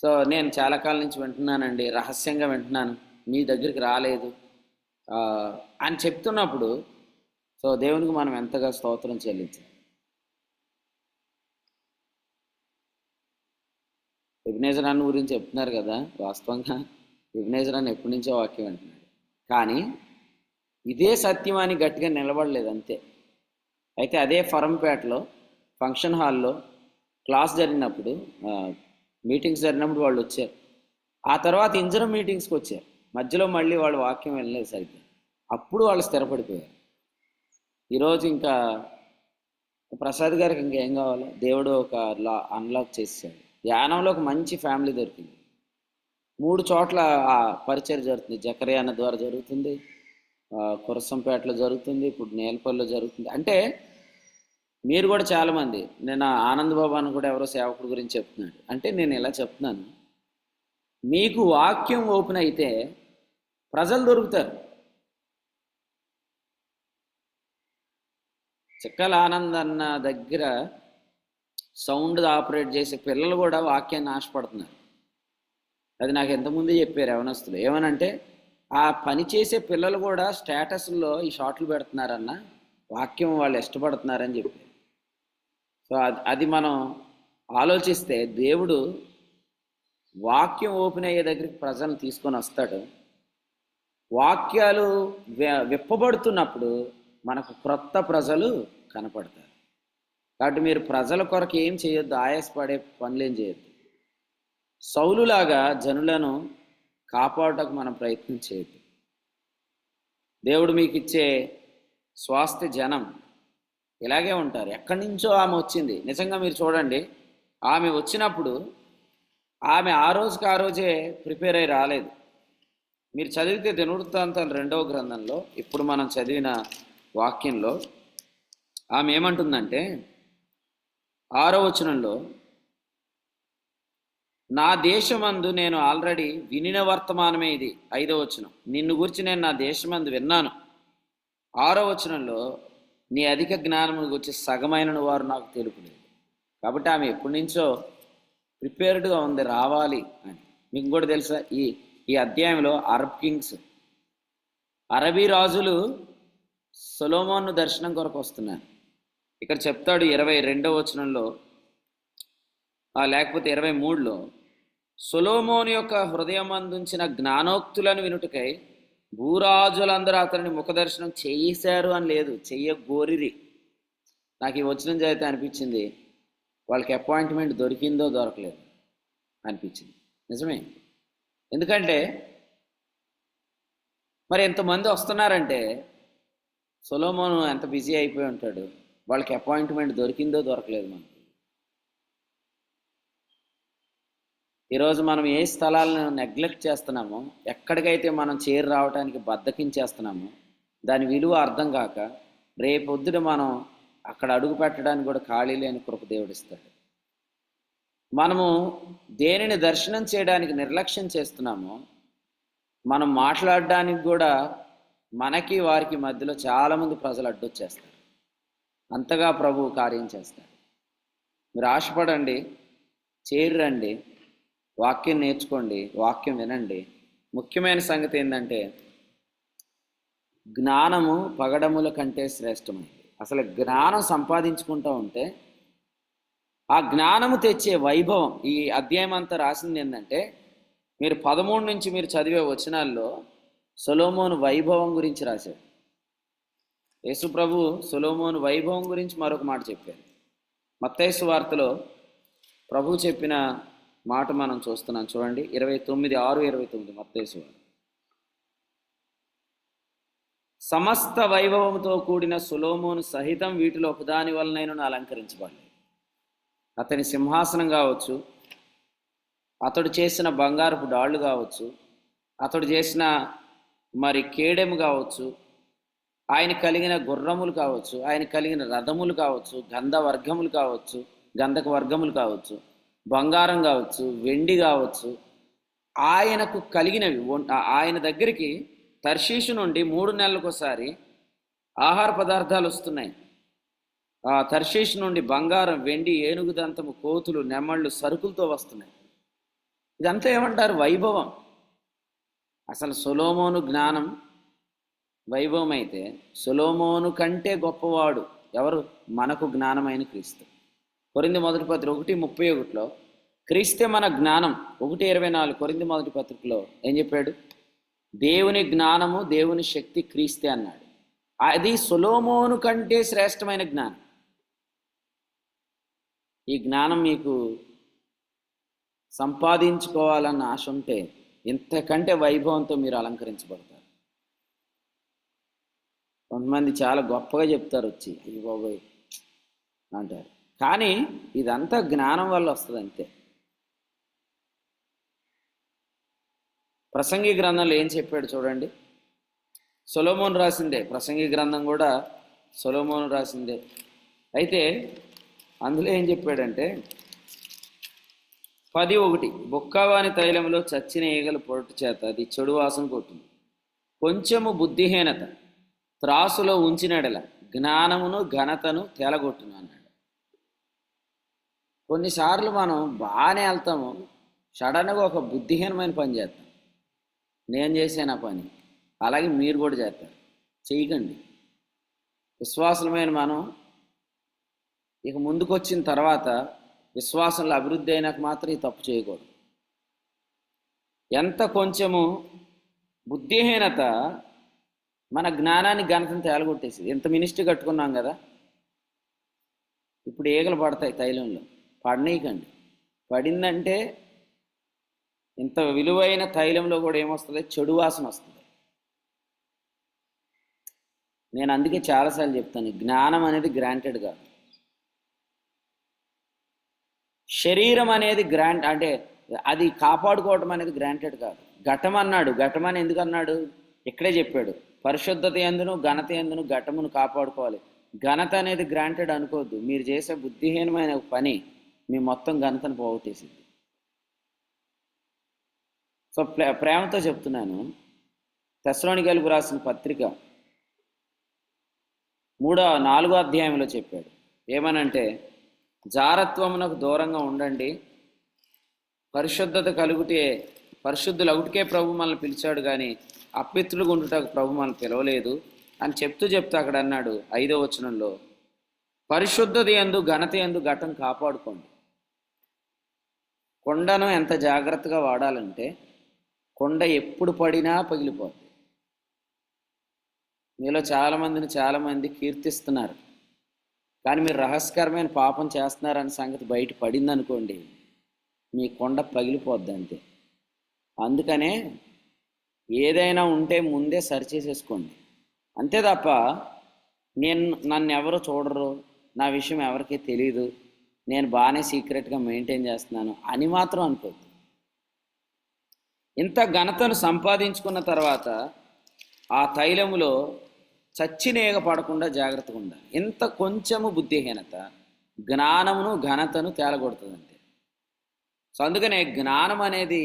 సో నేను చాలా కాలం నుంచి వింటున్నానండి, రహస్యంగా వింటున్నాను, మీ దగ్గరికి రాలేదు అని చెప్తున్నప్పుడు, సో దేవునికి మనం ఎంతగా స్తోత్రం చెల్లించాలి. ఎబినేజర్ అన్న గురించి చెప్తున్నారు కదా, వాస్తవంగా ఎబినేజర్ అన్న ఎప్పటి నుంచో వాక్యం వింటున్నాడు, కానీ ఇదే సత్యం అని గట్టిగా నిలబడలేదు అంతే. అయితే అదే ఫరంపేటలో ఫంక్షన్ హాల్లో క్లాస్ జరిగినప్పుడు, మీటింగ్స్ జరిగినప్పుడు వాళ్ళు వచ్చారు. ఆ తర్వాత ఇంజరం మీటింగ్స్కి వచ్చారు. మధ్యలో మళ్ళీ వాళ్ళు వాక్యం వెళ్ళలేదు సరిగ్గా. అప్పుడు వాళ్ళు స్థిరపడిపోయారు. ఈరోజు ఇంకా ప్రసాద్ గారికి ఇంకేం కావాలి, దేవుడు ఒక అన్లాక్ చేశాడు. యానంలో ఒక మంచి ఫ్యామిలీ దొరికింది. 3 చోట్ల ఆ పరిచయం జరుగుతుంది. జకరియా అన్న ద్వారా జరుగుతుంది, కురసంపేటలో జరుగుతుంది, ఇప్పుడు నేలపల్లిలో జరుగుతుంది. అంటే మీరు కూడా చాలామంది, నేను ఆనంద్ బాబు అని కూడా ఎవరో సేవకుడి గురించి చెప్తున్నాడు. అంటే నేను ఇలా చెప్తున్నాను, మీకు వాక్యం ఓపెన్ అయితే ప్రజలు దొరుకుతారు. చిక్కల ఆనంద్ అన్న దగ్గర సౌండ్ ఆపరేట్ చేసే పిల్లలు కూడా వాక్యాన్ని ఆశపడుతున్నారు. అది నాకు ఎంతమంది చెప్పారు యవనస్తులు. ఏమనంటే ఆ పని చేసే పిల్లలు కూడా స్టేటస్లో ఈ షాట్లు పెడుతున్నారన్న, వాక్యం వాళ్ళు ఇష్టపడుతున్నారని చెప్పారు. సో అది మనం ఆలోచిస్తే దేవుడు వాక్యం ఓపెన్ అయ్యే దగ్గరికి ప్రజలను తీసుకొని వస్తాడు. వాక్యాలు విప్పబడుతున్నప్పుడు మనకు క్రొత్త ప్రజలు కనపడతారు. కాబట్టి మీరు ప్రజల కొరకు ఏం చేయొద్దు, ఆయాసపడే పనులేం చేయొద్దు. సౌలులాగా జనులను కాపాడటకు మనం ప్రయత్నం చేయొద్దు. దేవుడు మీకు ఇచ్చే స్వాస్థ్య జనం ఇలాగే ఉంటారు. ఎక్కడి నుంచో ఆమె వచ్చింది. నిజంగా మీరు చూడండి, ఆమె వచ్చినప్పుడు ఆమె ఆ రోజే ప్రిపేర్ అయి రాలేదు. మీరు చదివితే దినవృత్తాంతాలు 2వ గ్రంథంలో ఇప్పుడు మనం చదివిన వాక్యంలో ఆమె ఏమంటుందంటే 6వ వచనంలో, నా దేశమందు నేను ఆల్రెడీ వినిన వర్తమానమే ఇది. 5వ వచనం, నిన్ను గురించి నేను నా దేశమందు విన్నాను. 6వ వచనంలో, నీ అధిక జ్ఞానమును గురించి సగమైన వారు నాకు తెలుపులేదు. కాబట్టి ఆమె ఎప్పటి నుంచో ప్రిపేర్డ్గా ఉంది రావాలి అని. మీకు కూడా తెలుసా, ఈ అధ్యాయంలో అరబ్ కింగ్స్, అరబీ రాజులు సొలొమోను దర్శనం కొరకు వస్తున్నారు. ఇక్కడ చెప్తాడు 22వ వచనంలో, లేకపోతే 23లో, సొలొమోను యొక్క హృదయమందుంచిన జ్ఞానోక్తులను వినుటకై భూరాజులందరూ అతనిని ముఖదర్శనం చేశారు అని లేదు, చెయ్యగోరిరి. నాకు ఈ వచనం చదివితే అనిపించింది వాళ్ళకి అపాయింట్మెంట్ దొరికిందో దొరకలేదు అనిపించింది. నిజమే. ఎందుకంటే మరి ఎంతమంది వస్తున్నారంటే సొలొమోను ఎంత బిజీ అయిపోయి ఉంటాడు, వాళ్ళకి అపాయింట్మెంట్ దొరికిందో దొరకలేదు. మనకి ఈరోజు మనం ఏ స్థలాలను నెగ్లెక్ట్ చేస్తున్నామో, ఎక్కడికైతే మనం చేరి రావడానికి బద్దకించేస్తున్నామో దాని విలువ అర్థం కాక రేపొద్దున మనం అక్కడ అడుగు పెట్టడానికి కూడా ఖాళీ లేని కృప దేవుడిస్తాడు. మనము దేనిని దర్శనం చేయడానికి నిర్లక్ష్యం చేస్తున్నామో, మనం మాట్లాడడానికి కూడా మనకి వారికి మధ్యలో చాలామంది ప్రజలు అడ్డొచ్చేస్తారు. అంతగా ప్రభువు కార్యం చేస్తాడు. మీరు ఆశపడండి, చేరండి, వాక్యం నేర్చుకోండి, వాక్యం వినండి. ముఖ్యమైన సంగతి ఏంటంటే జ్ఞానము పగడముల కంటే శ్రేష్టమైనది. అసలు జ్ఞానం సంపాదించుకుంటూ ఉంటే ఆ జ్ఞానము తెచ్చే వైభవం, ఈ అధ్యాయం అంతా రాసింది ఏంటంటే మీరు 13 నుంచి మీరు చదివే వచనాల్లో సొలొమోను వైభవం గురించి రాశాడు. యేసు ప్రభు సొలొమోను వైభవం గురించి మరొక మాట చెప్పారు. మత్తయి సువార్తలో ప్రభు చెప్పిన మాట మనం చూస్తున్నాం, చూడండి. 29:6-29 మత్తయి సువార్త. సమస్త వైభవంతో కూడిన సొలొమోను సహితం వీటిలో ఒకదాని వలనైనా అలంకరించబడలేదు. అతని సింహాసనం కావచ్చు, అతడు చేసిన బంగారపు డాళ్ళు కావచ్చు, అతడు చేసిన మరి కేడెము కావచ్చు, ఆయన కలిగిన గుర్రములు కావచ్చు, ఆయన కలిగిన రథములు కావచ్చు, గంధక వర్గములు కావచ్చు, బంగారం కావచ్చు, వెండి కావచ్చు, ఆయనకు కలిగినవి. ఆయన దగ్గరికి తర్షీషు నుండి 3 నెలలకోసారి ఆహార పదార్థాలు వస్తున్నాయి. ఆ తర్షీషు నుండి బంగారం, వెండి, ఏనుగు దంతము, కోతులు, నెమళ్ళు, సరుకులతో వస్తున్నాయి. ఇదంతా ఏమంటారు? వైభవం. అసలు సొలొమోను జ్ఞానం వైభవం అయితే సొలొమోను కంటే గొప్పవాడు ఎవరు? మనకు జ్ఞానమైన క్రీస్తు. కొరింథీ మొదటి పత్రిక 1:31లో క్రీస్తే మన జ్ఞానం. 1:24 కొరింథీ మొదటి పత్రికలో ఏం చెప్పాడు? దేవుని జ్ఞానము, దేవుని శక్తి క్రీస్తే అన్నాడు. అది సొలొమోను కంటే శ్రేష్టమైన జ్ఞానం. ఈ జ్ఞానం మీకు సంపాదించుకోవాలన్న ఆశ ఉంటే ఇంతకంటే వైభవంతో మీరు అలంకరించబడతారు. కొంతమంది చాలా గొప్పగా చెప్తారు, వచ్చి అయ్యి బాబోయ్ అంటారు. కానీ ఇదంతా జ్ఞానం వల్ల వస్తుంది అంతే. ప్రసంగి గ్రంథంలో ఏం చెప్పాడు చూడండి. సొలొమోను రాసిందే, ప్రసంగి గ్రంథం కూడా సొలొమోను రాసిందే. అయితే అందులో ఏం చెప్పాడంటే 10:1 బొక్కవాని తైలంలో చచ్చిన ఈగల పొరటు చేత అది చెడు వాసన కొట్టింది. కొంచెము బుద్ధిహీనత త్రాసులో ఉంచినడల జ్ఞానమును ఘనతను తేలగొట్టును అన్నాడు. కొన్నిసార్లు మనం బాగానే వెళ్తాము, సడన్గా ఒక బుద్ధిహీనమైన పని చేస్తాం. నేను చేశాను ఆ పని, అలాగే మీరు కూడా చేస్తారు. చేయకండి. విశ్వాసమైన మనం ఇక ముందుకు వచ్చిన తర్వాత విశ్వాసంలో అభివృద్ధి అయినాక మాత్రం ఈ తప్పు చేయకూడదు. ఎంత కొంచెము బుద్ధిహీనత మన జ్ఞానాన్ని ఘనతను తేలగొట్టేసింది. ఎంత మినిస్ట్రీ కట్టుకున్నాం కదా, ఇప్పుడు ఈగలు పడతాయి తైలంలో. పడనీయకండి. పడిందంటే ఇంత విలువైన తైలంలో కూడా ఏమొస్తుంది? చెడు వాసన వస్తుంది. నేను అందుకే చాలాసార్లు చెప్తాను, జ్ఞానం అనేది గ్రాంటెడ్ కాదు. శరీరం అనేది అంటే అది కాపాడుకోవటం అనేది గ్రాంటెడ్ కాదు. ఘటం అన్నాడు. ఘటం అని ఎందుకు అన్నాడు? ఇక్కడే చెప్పాడు. పరిశుద్ధత యందును ఘనత యందును ఘటమును కాపాడుకోవాలి. ఘనత అనేది గ్రాంటెడ్ అనుకోవద్దు. మీరు చేసే బుద్ధిహీనమైన పని మీ మొత్తం ఘనతను పోగొట్టేసింది. సో ప్రేమతో చెప్తున్నాను, తెస్సలోనికీయులకు రాసిన పత్రిక 4వ అధ్యాయంలో చెప్పాడు. ఏమనంటే జారత్వమునకు దూరంగా ఉండండి, పరిశుద్ధత పరిశుద్ధులు అవుటికే ప్రభు మనల్ని పిలిచాడు, కానీ అప్పిత్రులుగా ఉండుటకు ప్రభు మనల్ని పిలవలేదు అని చెప్తూ అక్కడ అన్నాడు 5వ వచనంలో, పరిశుద్ధత యందు ఘనత యందు ఘటం కాపాడుకోండి. కొండను ఎంత జాగ్రత్తగా వాడాలంటే కొండ ఎప్పుడు పడినా పగిలిపోద్ది. మీలో చాలామంది కీర్తిస్తున్నారు, కానీ మీరు రహస్యకరమైన పాపం చేస్తున్నారన్న సంగతి బయట పడింది అనుకోండి, మీ కొండ పగిలిపోద్ది అంతే. అందుకనే ఏదైనా ఉంటే ముందే సరిచేసేసుకోండి. అంతే తప్ప నన్ను ఎవరు చూడరు, నా విషయం ఎవరికీ తెలియదు, నేను బాగానే సీక్రెట్గా మెయింటైన్ చేస్తున్నాను అని మాత్రం అనుకోవద్దు. ఇంత ఘనతను సంపాదించుకున్న తర్వాత ఆ తైలములో చచ్చినేగ పడకుండా జాగ్రత్తగా ఉండాలి. ఇంత కొంచెము బుద్ధిహీనత జ్ఞానమును ఘనతను తేలగొడుతుంది అంతే. సో అందుకనే జ్ఞానం అనేది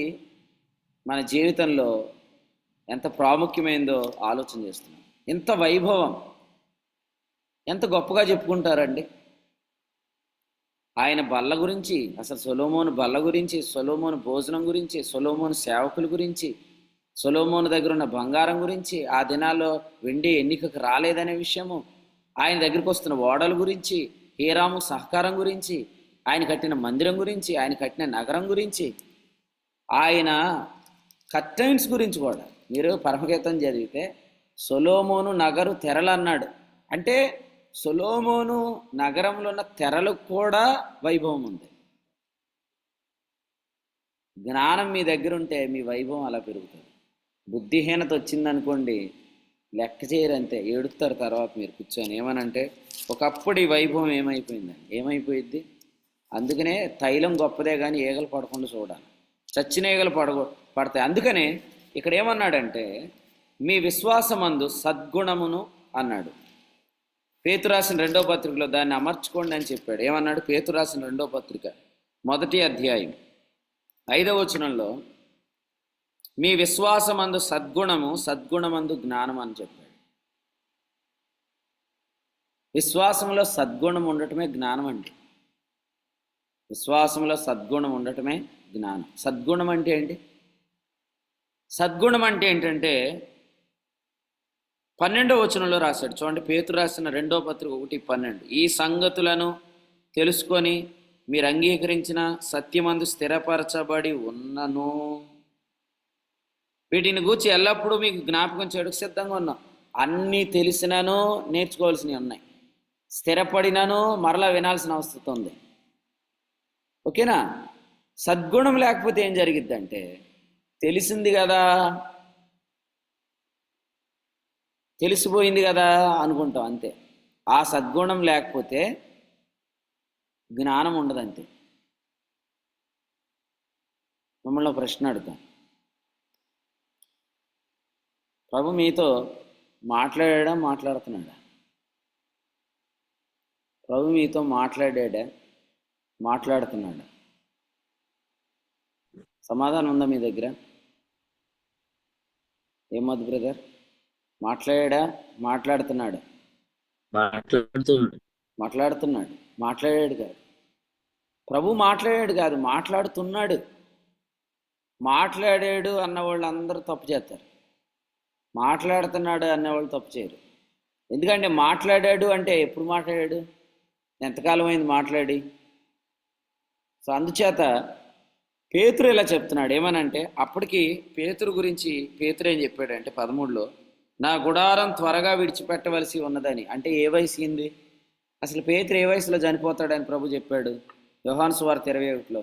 మన జీవితంలో ఎంత ప్రాముఖ్యమైందో ఆలోచన చేస్తున్నాం. ఇంత వైభవం ఎంత గొప్పగా చెప్పుకుంటారండి ఆయన బల్ల గురించి, అసలు సొలొమోను బల్ల గురించి, సొలొమోను భోజనం గురించి, సొలొమోను సేవకుల గురించి, సొలొమోను దగ్గర ఉన్న బంగారం గురించి, ఆ దినాల్లో వెండి ఎన్నికకు రాలేదనే విషయము, ఆయన దగ్గరికి వస్తున్న ఓడల గురించి, హీరాము సహకారం గురించి, ఆయన కట్టిన మందిరం గురించి, ఆయన కట్టిన నగరం గురించి, ఆయన కర్టైన్స్ గురించి కూడా. మీరు పరమగీతం చదివితే సొలొమోను నగరు తెరలు అన్నాడు. అంటే సొలొమోను నగరంలో ఉన్న తెరలకు కూడా వైభవం ఉంది. జ్ఞానం మీ దగ్గర ఉంటే మీ వైభవం అలా పెరుగుతుంది. బుద్ధిహీనత వచ్చిందనుకోండి, లెక్క చేయరంతే, ఏడుస్తారు తర్వాత మీరు కూర్చొని. ఏమనంటే ఒకప్పుడు ఈ వైభవం ఏమైపోయింది. అందుకనే తైలం గొప్పదే కానీ ఈగలు పడకుండా చూడాలి. చచ్చిన ఈగలు పడతాయి. అందుకనే ఇక్కడ ఏమన్నాడంటే మీ విశ్వాసమందు సద్గుణమును అన్నాడు. పేతురు రాసిన 2వ పత్రికలో దాన్ని అమర్చుకోండి అని చెప్పాడు. ఏమన్నాడు? పేతురు రాసిన 2వ పత్రిక 1వ అధ్యాయం 5వ వచనంలో మీ విశ్వాసమందు సద్గుణము, సద్గుణమందు జ్ఞానం అని చెప్పాడు. విశ్వాసంలో సద్గుణం ఉండటమే జ్ఞానం అండి. విశ్వాసంలో సద్గుణం ఉండటమే జ్ఞానం. సద్గుణం అంటే ఏంటి? సద్గుణం అంటే ఏంటంటే 12వ వచనంలో రాశాడు చూడండి. పేతురు రాసిన 2వ పత్రిక 1:12 ఈ సంగతులను తెలుసుకొని మీరు అంగీకరించిన సత్యమందు స్థిరపరచబడి ఉన్నను. వీటిని గూర్చి ఎల్లప్పుడూ మీకు జ్ఞాపకం చేయడానికి సిద్ధంగా ఉన్నాం. అన్నీ తెలిసినను నేర్చుకోవాల్సినవి ఉన్నాయి, స్థిరపడినను మరలా వినాల్సిన అవసరం ఉంది. ఓకేనా? సద్గుణం లేకపోతే ఏం జరిగిద్దంటే తెలిసింది కదా, తెలిసిపోయింది కదా అనుకుంటాం అంతే. ఆ సద్గుణం లేకపోతే జ్ఞానం ఉండదు అంతే. మిమ్మల్ని ప్రశ్న అడుగుతాను, ప్రభు మీతో మాట్లాడుతున్నాడా? ప్రభు మీతో మాట్లాడుతున్నాడా? సమాధానం ఉందా మీ దగ్గర? ఏమొద్దు బ్రదర్, మాట్లాడుతున్నాడు. మాట్లాడాడు కాదు, ప్రభు మాట్లాడాడు కాదు, మాట్లాడుతున్నాడు. మాట్లాడాడు అన్న వాళ్ళు అందరూ తప్పు చేస్తారు, మాట్లాడుతున్నాడు అన్నవాళ్ళు తప్పు చేయరు. ఎందుకంటే మాట్లాడాడు అంటే ఎప్పుడు మాట్లాడాడు? ఎంతకాలం అయింది మాట్లాడి? సో అందుచేత పేతురు ఇలా చెప్తున్నాడు. ఏమనంటే అప్పటికి పేతురు గురించి పేతురు ఏం చెప్పాడంటే 13లో నా గుడారం త్వరగా విడిచిపెట్టవలసి ఉన్నదని. అంటే ఏ వయసు అయింది? అసలు పేతురు ఏ వయసులో చనిపోతాడని ప్రభు చెప్పాడు? యోహాను సువార్త 21లో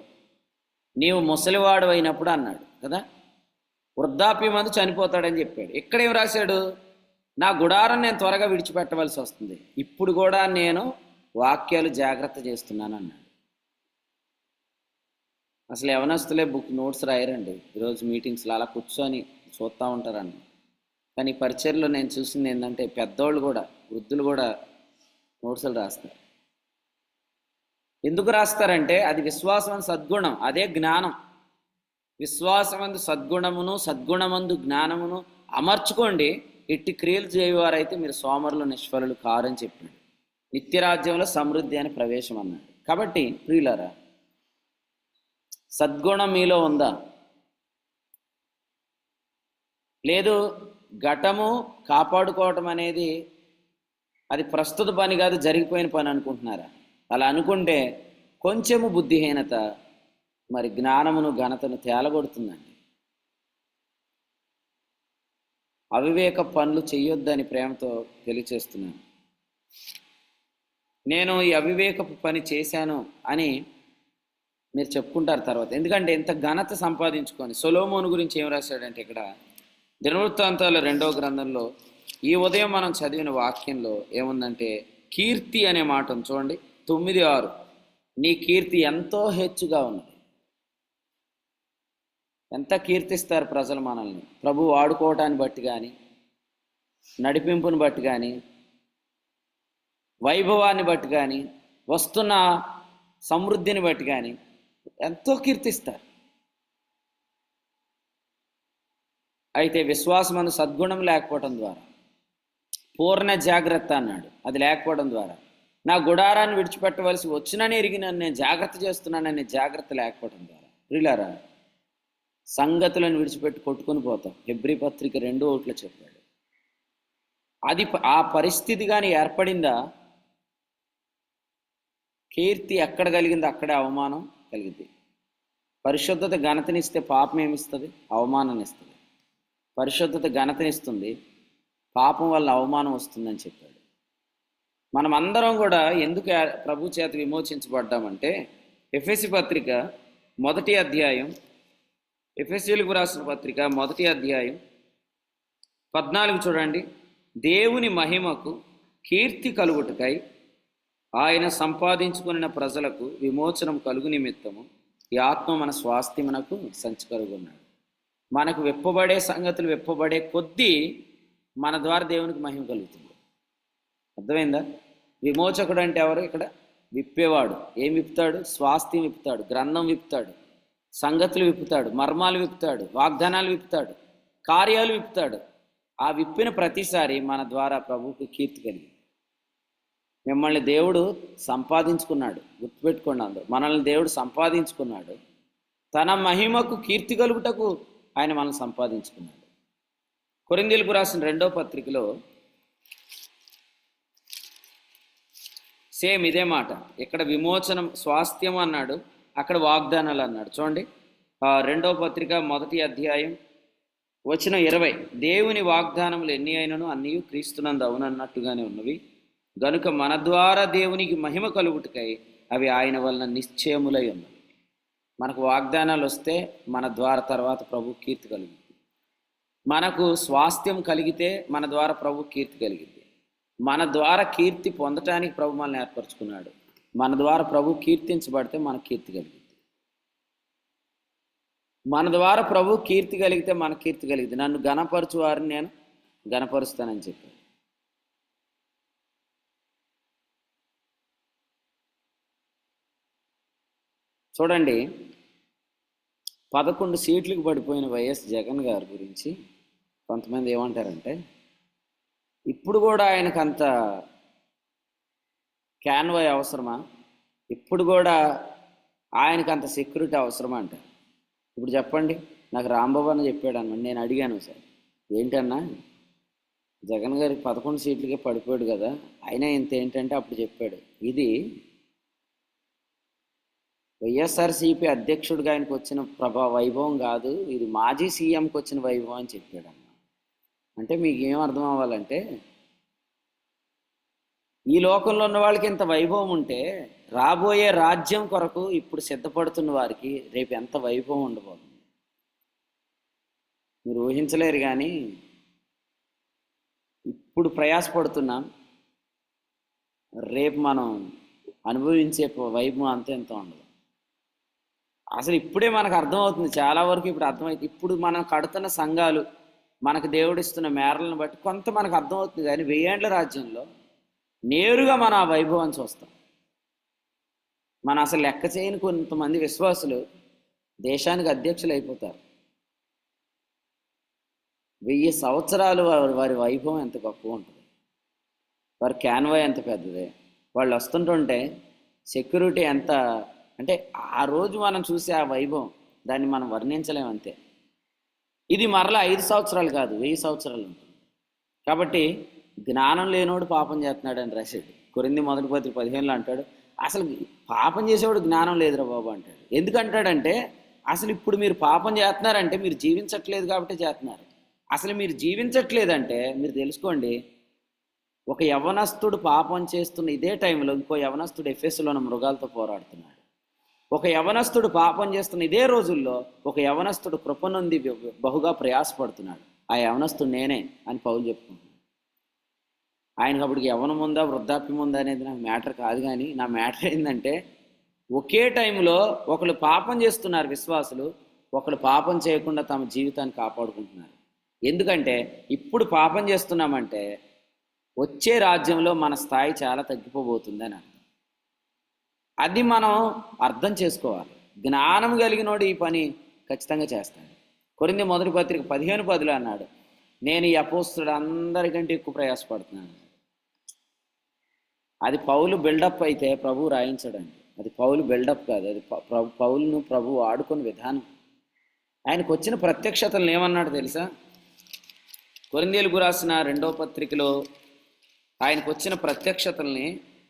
నీవు ముసలివాడు అయినప్పుడు అన్నాడు కదా, వృద్ధాప్యమందు చనిపోతాడని చెప్పాడు. ఇక్కడేం రాశాడు? నా గుడారం నేను త్వరగా విడిచిపెట్టవలసి వస్తుంది, ఇప్పుడు కూడా నేను వాక్యాలు జాగ్రత్త చేస్తున్నాను అన్నాడు. అసలు యవనస్తులే నోట్స్ రాయరండి ఈరోజు మీటింగ్స్లో, అలా కూర్చొని చూస్తూ ఉంటారని. కానీ పరిచర్లో నేను చూసింది ఏంటంటే పెద్దోళ్ళు కూడా, వృద్ధులు కూడా నోట్సులు రాస్తారు. ఎందుకు రాస్తారంటే అది విశ్వాసమందు సద్గుణం, అదే జ్ఞానం. విశ్వాసమందు సద్గుణమును, సద్గుణమందు జ్ఞానమును అమర్చుకోండి, ఇట్టి క్రియలు చేయవారైతే మీరు సోమరులు నిష్ఫలులు కారని చెప్పాడు. నిత్యరాజ్యంలో సమృద్ధి అని ప్రవేశం అన్నాడు. కాబట్టి ప్రియులారా, సద్గుణం మీలో ఉందా? లేదు. ఘటము కాపాడుకోవటం అనేది అది ప్రస్తుత పని కాదు, జరిగిపోయిన పని అనుకుంటున్నారా? అలా అనుకుంటే కొంచెము బుద్ధిహీనత మరి జ్ఞానమును ఘనతను తేలగొడుతుందండి. అవివేక పనులు చెయ్యొద్దని ప్రేమతో తెలియచేస్తున్నాను. నేను ఈ అవివేకపు పని చేశాను అని మీరు చెప్పుకుంటారు తర్వాత. ఎందుకంటే ఇంత ఘనత సంపాదించుకొని సొలొమోను గురించి ఏం రాశాడంటే ఇక్కడ దినవృత్తాంతాల 2వ గ్రంథంలో ఈ ఉదయం మనం చదివిన వాక్యంలో ఏముందంటే కీర్తి అనే మాట ఉంది చూడండి, 9:6. నీ కీర్తి ఎంతో హెచ్చుగా ఉన్నది. ఎంత కీర్తిస్తారు ప్రజలు మనల్ని, ప్రభు వాడుకోవటాన్ని బట్టి కానీ, నడిపింపుని బట్టి కానీ, వైభవాన్ని బట్టి కానీ, వస్తున్న సమృద్ధిని బట్టి కానీ ఎంతో కీర్తిస్తారు. అయితే విశ్వాసమందు సద్గుణం లేకపోవడం ద్వారా, పూర్ణ జాగ్రత్త అన్నాడు, అది లేకపోవడం ద్వారా, నా గుడారాన్ని విడిచిపెట్టవలసి వచ్చినని ఎరిగిన నేను జాగ్రత్త చేస్తున్నాననే జాగ్రత్త లేకపోవడం ద్వారా, ప్రియులారా, సంగతులను విడిచిపెట్టి కొట్టుకొని పోతాం. హెబ్రీ పత్రిక 2:1 చెప్పాడు. అది ఆ పరిస్థితి కానీ ఏర్పడిందా, కీర్తి ఎక్కడ కలిగిందో అక్కడే అవమానం కలిగింది. పరిశుద్ధత ఘనతనిస్తే పాపం ఏమిస్తుంది? అవమానాన్ని ఇస్తుంది. పరిశుద్ధత ఘనతనిస్తుంది, పాపం వల్ల అవమానం వస్తుందని చెప్పాడు. మనం అందరం కూడా ఎందుకు ప్రభు చేత విమోచించబడ్డామంటే ఎఫెసీ పత్రిక 1వ అధ్యాయం, ఎఫెసీయులకు రాసిన పత్రిక 1వ అధ్యాయం 14 చూడండి. దేవుని మహిమకు కీర్తి కలుగుటకై ఆయన సంపాదించుకున్న ప్రజలకు విమోచనం కలుగు నిమిత్తము ఈ ఆత్మ మన స్వాస్థ్యమునకు సంచికలుగున్నాడు. మనకు విప్పబడే సంగతులు విప్పబడే కొద్దీ మన ద్వారా దేవునికి మహిమ కలుగుతుంది. అర్థమైందా? విమోచకుడు అంటే ఎవరు? ఇక్కడ విప్పేవాడు. ఏం విప్పుతాడు? స్వాస్థ్యం విప్పుతాడు, గ్రంథం విప్పుతాడు, సంగతులు విప్పుతాడు, మర్మాలు విప్పుతాడు, వాగ్దానాలు విప్పుతాడు, కార్యాలు విప్పుతాడు. ఆ విప్పిన ప్రతిసారి మన ద్వారా ప్రభువుకు కీర్తి కలిగింది. మిమ్మల్ని దేవుడు సంపాదించుకున్నాడు, గుర్తుపెట్టుకోండి అందరూ. మనల్ని దేవుడు సంపాదించుకున్నాడు, తన మహిమకు కీర్తి కలుగుటకు ఆయన మనల్ని సంపాదించుకున్నాడు. కొరింథీయులకు రాసిన 2వ పత్రికలో సేమ్ ఇదే మాట. ఇక్కడ విమోచనం స్వాస్థ్యం అన్నాడు, అక్కడ వాగ్దానాలు అన్నాడు. చూడండి, 2వ పత్రిక 1వ అధ్యాయం వచనం 20. దేవుని వాగ్దానములు ఎన్ని అయినను అన్నీ క్రీస్తునందు అవునన్నట్టుగానే ఉన్నవి గనుక మన ద్వారా దేవునికి మహిమ కలుగుటకై అవి ఆయన వలన నిశ్చయములై ఉన్నవి. మనకు వాగ్దానాలు వస్తే మన ద్వారా తర్వాత ప్రభు కీర్తి కలుగుతుంది. మనకు స్వాస్థ్యం కలిగితే మన ద్వారా ప్రభు కీర్తి కలిగింది. మన ద్వారా కీర్తి పొందటానికి ప్రభు మనల్ని ఏర్పరచుకున్నాడు. మన ద్వారా ప్రభు కీర్తించబడితే మన కీర్తి కలిగింది. మన ద్వారా ప్రభు కీర్తి కలిగితే మన కీర్తి కలిగింది. నన్ను ఘనపరచు వారిని నేను ఘనపరుస్తానని చెప్పాడు. చూడండి, 11 సీట్లకు పడిపోయిన వైఎస్ జగన్ గారి గురించి కొంతమంది ఏమంటారంటే, ఇప్పుడు కూడా ఆయనకు అంత క్యాన్వాయ్ అవసరమా, ఇప్పుడు కూడా ఆయనకు అంత సెక్యూరిటీ అవసరమా అంటారు. ఇప్పుడు చెప్పండి, నాకు రాంబాబు అని చెప్పాడు అన్నమాట. నేను అడిగాను సార్, ఏంటన్నా జగన్ గారికి 11 సీట్లకే పడిపోయాడు కదా, అయినా ఇంత ఏంటంటే అప్పుడు చెప్పాడు, ఇది వైఎస్ఆర్సీపీ అధ్యక్షుడిగా ఆయనకు వచ్చిన వైభవం కాదు, ఇది మాజీ సీఎంకి వచ్చిన వైభవం అని చెప్పాడు అన్న. అంటే మీకు ఏం అర్థం అవ్వాలంటే, ఈ లోకంలో ఉన్న వాళ్ళకి ఇంత వైభవం ఉంటే రాబోయే రాజ్యం కొరకు ఇప్పుడు సిద్ధపడుతున్న వారికి రేపు ఎంత వైభవం ఉండబోతుంది మీరు ఊహించలేరు. కానీ ఇప్పుడు ప్రయాసపడుతున్నాం, రేపు మనం అనుభవించే వైభవం అంతా ఎంత ఉండదు. అసలు ఇప్పుడే మనకు అర్థమవుతుంది, చాలా వరకు ఇప్పుడు అర్థమవుతుంది. ఇప్పుడు మనం కడుతున్న సంఘాలు, మనకు దేవుడిస్తున్న మేరలను బట్టి కొంత మనకు అర్థమవుతుంది. కానీ 1000 ఏండ్ల రాజ్యంలో నేరుగా మన ఆ వైభవాన్ని చూస్తాం. మన అసలు లెక్క చేయని కొంతమంది విశ్వాసులు దేశానికి అధ్యక్షులు అయిపోతారు. 1000 సంవత్సరాలు వారి వైభవం ఎంత గొప్పగా ఉంటుంది, వారి క్యాన్వాయ్ ఎంత పెద్దదే, వాళ్ళు వస్తుంటుంటే సెక్యూరిటీ ఎంత, అంటే ఆ రోజు మనం చూసే ఆ వైభవం దాన్ని మనం వర్ణించలేము అంతే. ఇది మరలా 5 సంవత్సరాలు కాదు, 1000 సంవత్సరాలు ఉంటుంది. కాబట్టి జ్ఞానం లేనోడు పాపం చేస్తున్నాడు అని రాశాడు. కొరింథీ 1:15 అంటాడు, అసలు పాపం చేసేవాడు జ్ఞానం లేదురా బాబు అంటాడు. ఎందుకంటాడంటే అసలు ఇప్పుడు మీరు పాపం చేస్తున్నారంటే మీరు జీవించట్లేదు కాబట్టి చేస్తున్నారు. అసలు మీరు జీవించట్లేదంటే మీరు తెలుసుకోండి, ఒక యవనస్తుడు పాపం చేస్తున్న ఇదే టైంలో ఇంకో యవనస్తుడు ఎఫెస్లోని మృగాలతో పోరాడుతున్నాడు. ఒక యవనస్తుడు పాపం చేస్తున్న ఇదే రోజుల్లో ఒక యవనస్తుడు కృప నొంది బహుగా ప్రయాసపడుతున్నాడు. ఆ యవనస్తుడు నేనే అని పౌలు చెప్పుకుంటున్నాడు. ఆయనకు అప్పటికి యవ్వనం ఉందా వృద్ధాప్యం ఉందా అనేది నాకు మ్యాటర్ కాదు, కానీ నా మ్యాటర్ ఏంటంటే ఒకే టైంలో ఒకళ్ళు పాపం చేస్తున్నారు విశ్వాసులు, ఒకళ్ళు పాపం చేయకుండా తమ జీవితాన్ని కాపాడుకుంటున్నారు. ఎందుకంటే ఇప్పుడు పాపం చేస్తున్నామంటే వచ్చే రాజ్యంలో మన స్థాయి చాలా తగ్గిపోబోతుందని అర్థం. అది మనం అర్థం చేసుకోవాలి. జ్ఞానం కలిగినోడు ఈ పని ఖచ్చితంగా చేస్తాడు. కొరింథీ మొదటి పత్రిక 15:10 అన్నాడు, నేను ఈ అపోస్తుడు అందరికంటే ఎక్కువ ప్రయాసపడుతున్నాను. అది పౌలు బిల్డప్ అయితే ప్రభు రాయించడండి. అది పౌలు బిల్డప్ కాదు, అది పౌలును ప్రభు ఆడుకునే విధానం. ఆయనకు వచ్చిన ప్రత్యక్షతలను ఏమన్నాడు తెలుసా? కొరింథీయులకు రాసిన 2వ పత్రికలో ఆయనకు వచ్చిన ప్రత్యక్షతల్ని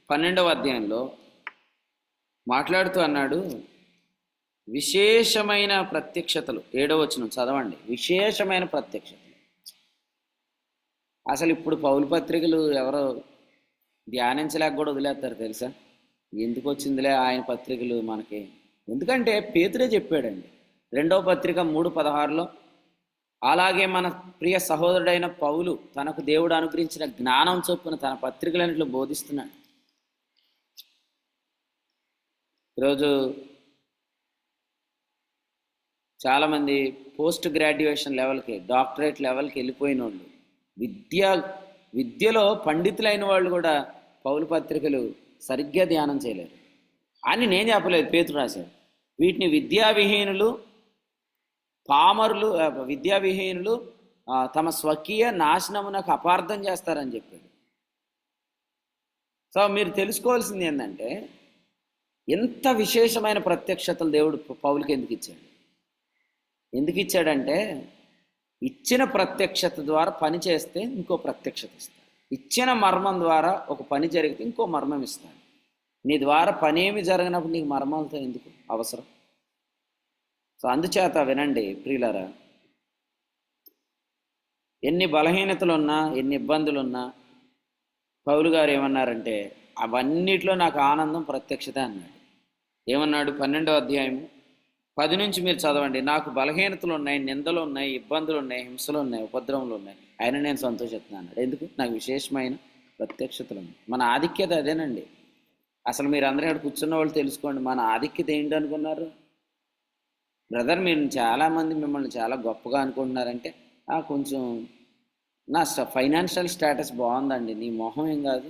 12వ అధ్యాయంలో మాట్లాడుతూ అన్నాడు, విశేషమైన ప్రత్యక్షతలు. 7వ వచనం చదవండి. విశేషమైన ప్రత్యక్షతలు. అసలు ఇప్పుడు పౌలు పత్రికలు ఎవరో ధ్యానించలేక కూడా వదిలేస్తారు తెలుసా? ఎందుకు వచ్చిందిలే ఆయన పత్రికలు మనకి. ఎందుకంటే పేతురే చెప్పాడండి 2వ పత్రిక 3:16లో, అలాగే మన ప్రియ సహోదరుడైన పౌలు తనకు దేవుడు అనుగ్రహించిన జ్ఞానం చొప్పున తన పత్రికలన్నింటిలో బోధిస్తున్నాడు. ఈరోజు చాలామంది పోస్ట్ గ్రాడ్యుయేషన్ లెవెల్కి, డాక్టరేట్ లెవెల్కి వెళ్ళిపోయిన వాళ్ళు, విద్యలో పండితులైన వాళ్ళు కూడా పౌలు పత్రికలు సరిగ్గా ధ్యానం చేయలేరు అని నేను చెప్పలేదు, పేతురు రాశాడు. వీటిని విద్యావిహీనులు, పామరులు, విద్యావిహీనులు తమ స్వకీయ నాశనమునకు అపార్థం చేస్తారని చెప్పాడు. సో మీరు తెలుసుకోవాల్సింది ఏంటంటే ఎంత విశేషమైన ప్రత్యక్షతలు దేవుడు పౌలుకి ఎందుకు ఇచ్చాడు. ఎందుకు ఇచ్చాడంటే ఇచ్చిన ప్రత్యక్షత ద్వారా పని చేస్తే ఇంకో ప్రత్యక్షత ఇస్తాడు. ఇచ్చిన మర్మం ద్వారా ఒక పని జరిగితే ఇంకో మర్మం ఇస్తాడు. నీ ద్వారా పని ఏమి జరగనప్పుడు నీకు మర్మాలతో ఎందుకు అవసరం? సో అందుచేత వినండి ప్రియులారా, ఎన్ని బలహీనతలున్నా ఎన్ని ఇబ్బందులున్నా పౌలు గారు ఏమన్నారంటే అవన్నిట్లో నాకు ఆనందం ప్రత్యక్షత అన్నాడు. ఏమన్నాడు? 12వ అధ్యాయం 10 నుంచి మీరు చదవండి. నాకు బలహీనతలు ఉన్నాయి, నిందలు ఉన్నాయి, ఇబ్బందులు ఉన్నాయి, హింసలు ఉన్నాయి, ఉపద్రవములు ఉన్నాయి, అయినా నేను సంతోషిస్తున్నాను అన్నాడు. ఎందుకు? నాకు విశేషమైన ప్రత్యక్షతలు ఉన్నాయి. మన ఆధిక్యత అదేనండి. అసలు మీరు అందరూ ఇక్కడ కూర్చున్న వాళ్ళు తెలుసుకోండి, మన ఆధిక్యత ఏంటి అనుకున్నారు? బ్రదర్ మీరు చాలామంది మిమ్మల్ని చాలా గొప్పగా అనుకుంటున్నారంటే కొంచెం నా ఫైనాన్షియల్ స్టేటస్ బాగుందండి, నీ మొహం ఏం కాదు,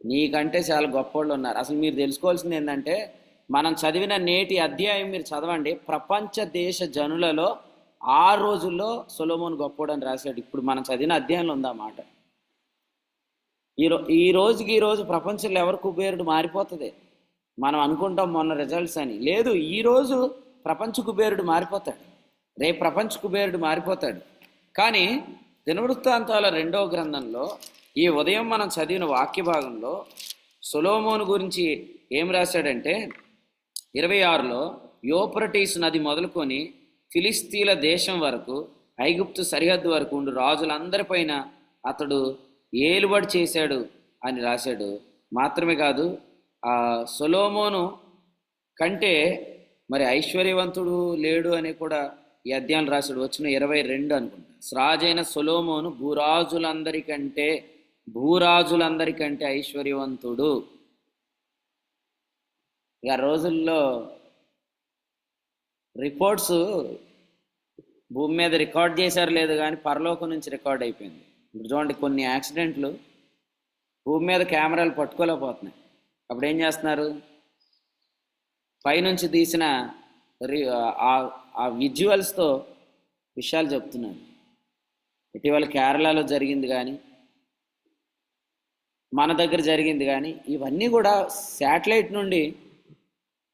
నీకంటే చాలా గొప్ప వాళ్ళు ఉన్నారు. అసలు మీరు తెలుసుకోవాల్సింది ఏంటంటే మనం చదివిన నేటి అధ్యాయం మీరు చదవండి. ప్రపంచ దేశ జనులలో ఆ రోజుల్లో సొలొమోను గొప్పోడు అని రాశాడు. ఇప్పుడు మనం చదివిన అధ్యాయంలో ఉందా మాట. ఈ రోజు ప్రపంచంలో ఎవరు కుబేరుడు మారిపోతుంది. మనం అనుకుంటాం మొన్న రిజల్ట్స్ అని. లేదు, ఈరోజు ప్రపంచ కుబేరుడు మారిపోతాడు, రేపు ప్రపంచ కుబేరుడు మారిపోతాడు. కానీ దినవృత్తాంతాల 2వ గ్రంథంలో ఈ ఉదయం మనం చదివిన వాక్య భాగంలో సొలొమోను గురించి ఏం రాశాడంటే 26లో యూఫ్రటీసు నది మొదలుకొని ఫిలిస్తీన్ల దేశం వరకు, ఐగుప్తు సరిహద్దు వరకు ఉండు రాజులందరిపైన అతడు ఏలుబడి చేశాడు అని రాశాడు. మాత్రమే కాదు, ఆ సొలొమోను కంటే మరి ఐశ్వర్యవంతుడు లేడు అని కూడా ఈ అధ్యాయం రాశాడు. వచ్చిన 22 అనుకుంటా. రాజైన సొలొమోను భూరాజులందరికంటే ఐశ్వర్యవంతుడు. ఇక రోజుల్లో రిపోర్ట్స్ భూమి మీద రికార్డ్ చేశారు లేదు కానీ పరలోకం నుంచి రికార్డ్ అయిపోయింది. ఇప్పుడు చూడండి, కొన్ని యాక్సిడెంట్లు భూమి మీద కెమెరాలు పట్టుకోలేకపోతున్నాయి. అప్పుడు ఏం చేస్తున్నారు? పైనుంచి తీసిన ఆ విజువల్స్తో విషయాలు చెప్తున్నారు. ఇటీవల కేరళలో జరిగింది కానీ మన దగ్గర జరిగింది కానీ ఇవన్నీ కూడా శాటిలైట్ నుండి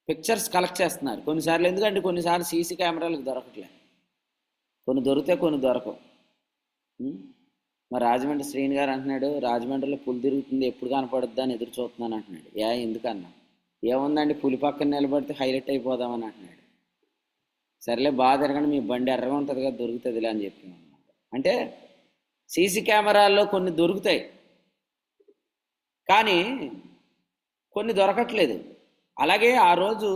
పిక్చర్స్ కలెక్ట్ చేస్తున్నారు కొన్నిసార్లు. ఎందుకంటే కొన్నిసార్లు సీసీ కెమెరాలకు దొరకట్లేదు, కొన్ని దొరికితే కొన్ని దొరకవు. మరి రాజమండ్రి శ్రీని గారు అంటున్నాడు, రాజమండ్రిలో పులి తిరుగుతుంది ఎప్పుడు కనపడుద్దా అని ఎదురు చూస్తున్నాను అంటున్నాడు. ఎందుకన్నా? ఏముందండి, పులి పక్కన నిలబడితే హైలైట్ అయిపోదామని అంటున్నాడు. సరేలే, బాగా తిరగండి, మీ బండి ఎర్రగా ఉంటుంది కదా, దొరుకుతుందిలే అని చెప్పి అంటే సీసీ కెమెరాల్లో కొన్ని దొరుకుతాయి, కానీ కొన్ని దొరకట్లేదు. అలాగే ఆ రోజు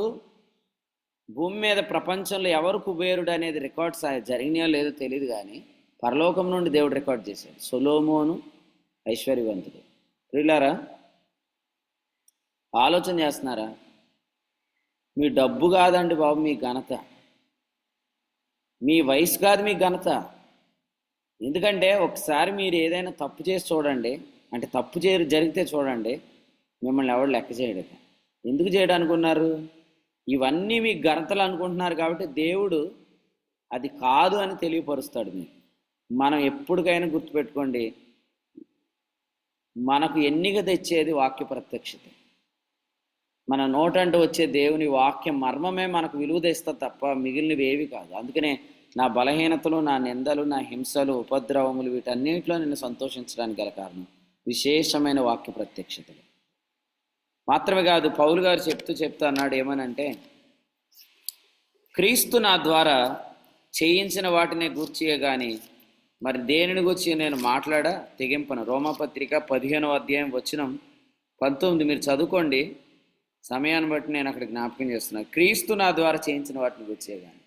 భూమి మీద ప్రపంచంలో ఎవరు కుబేరుడు అనేది రికార్డ్స్ జరిగినాయో లేదో తెలియదు, కానీ పరలోకం నుండి దేవుడు రికార్డ్ చేశాడు. సొలొమోను ఐశ్వర్యవంతుడు. ప్రియులారా, ఆలోచన చేస్తున్నారా? మీ డబ్బు కాదండి బాబు మీ ఘనత, మీ వయసు కాదు మీ ఘనత. ఎందుకంటే ఒకసారి మీరు ఏదైనా తప్పు చేసి చూడండి, అంటే తప్పు జరిగితే చూడండి, మిమ్మల్ని ఎవరు లెక్క చేయడు. ఎందుకు చేయడం అనుకున్నారు? ఇవన్నీ మీ ఘనతలు అనుకుంటున్నారు కాబట్టి దేవుడు అది కాదు అని తెలియపరుస్తాడు మీకు. మనం ఎప్పటికైనా గుర్తుపెట్టుకోండి, మనకు ఎన్నిక తెచ్చేది వాక్య ప్రత్యక్షత. మన నోటంటూ వచ్చే దేవుని వాక్య మర్మమే మనకు విలువ తెస్తుంది తప్ప మిగిలినవి ఏవి కాదు. అందుకనే నా బలహీనతలు, నా నిందలు, నా హింసలు, ఉపద్రవములు, వీటన్నిటిలో నేను సంతోషించడానికి గల కారణం విశేషమైన వాక్య ప్రత్యక్షతలు మాత్రమే కాదు. పౌలు గారు చెప్తూ అన్నాడు ఏమనంటే, క్రీస్తు నా ద్వారా చేయించిన వాటినే గూర్చియే కానీ మరి దేనిని గూర్చి నేను మాట్లాడా తెగింపను. రోమాపత్రిక 15వ అధ్యాయం వచనం 19 మీరు చదువుకోండి, సమయాన్ని బట్టి నేను అక్కడ జ్ఞాపకం చేస్తున్నాను. క్రీస్తు నా ద్వారా చేయించిన వాటిని గూర్చే కానీ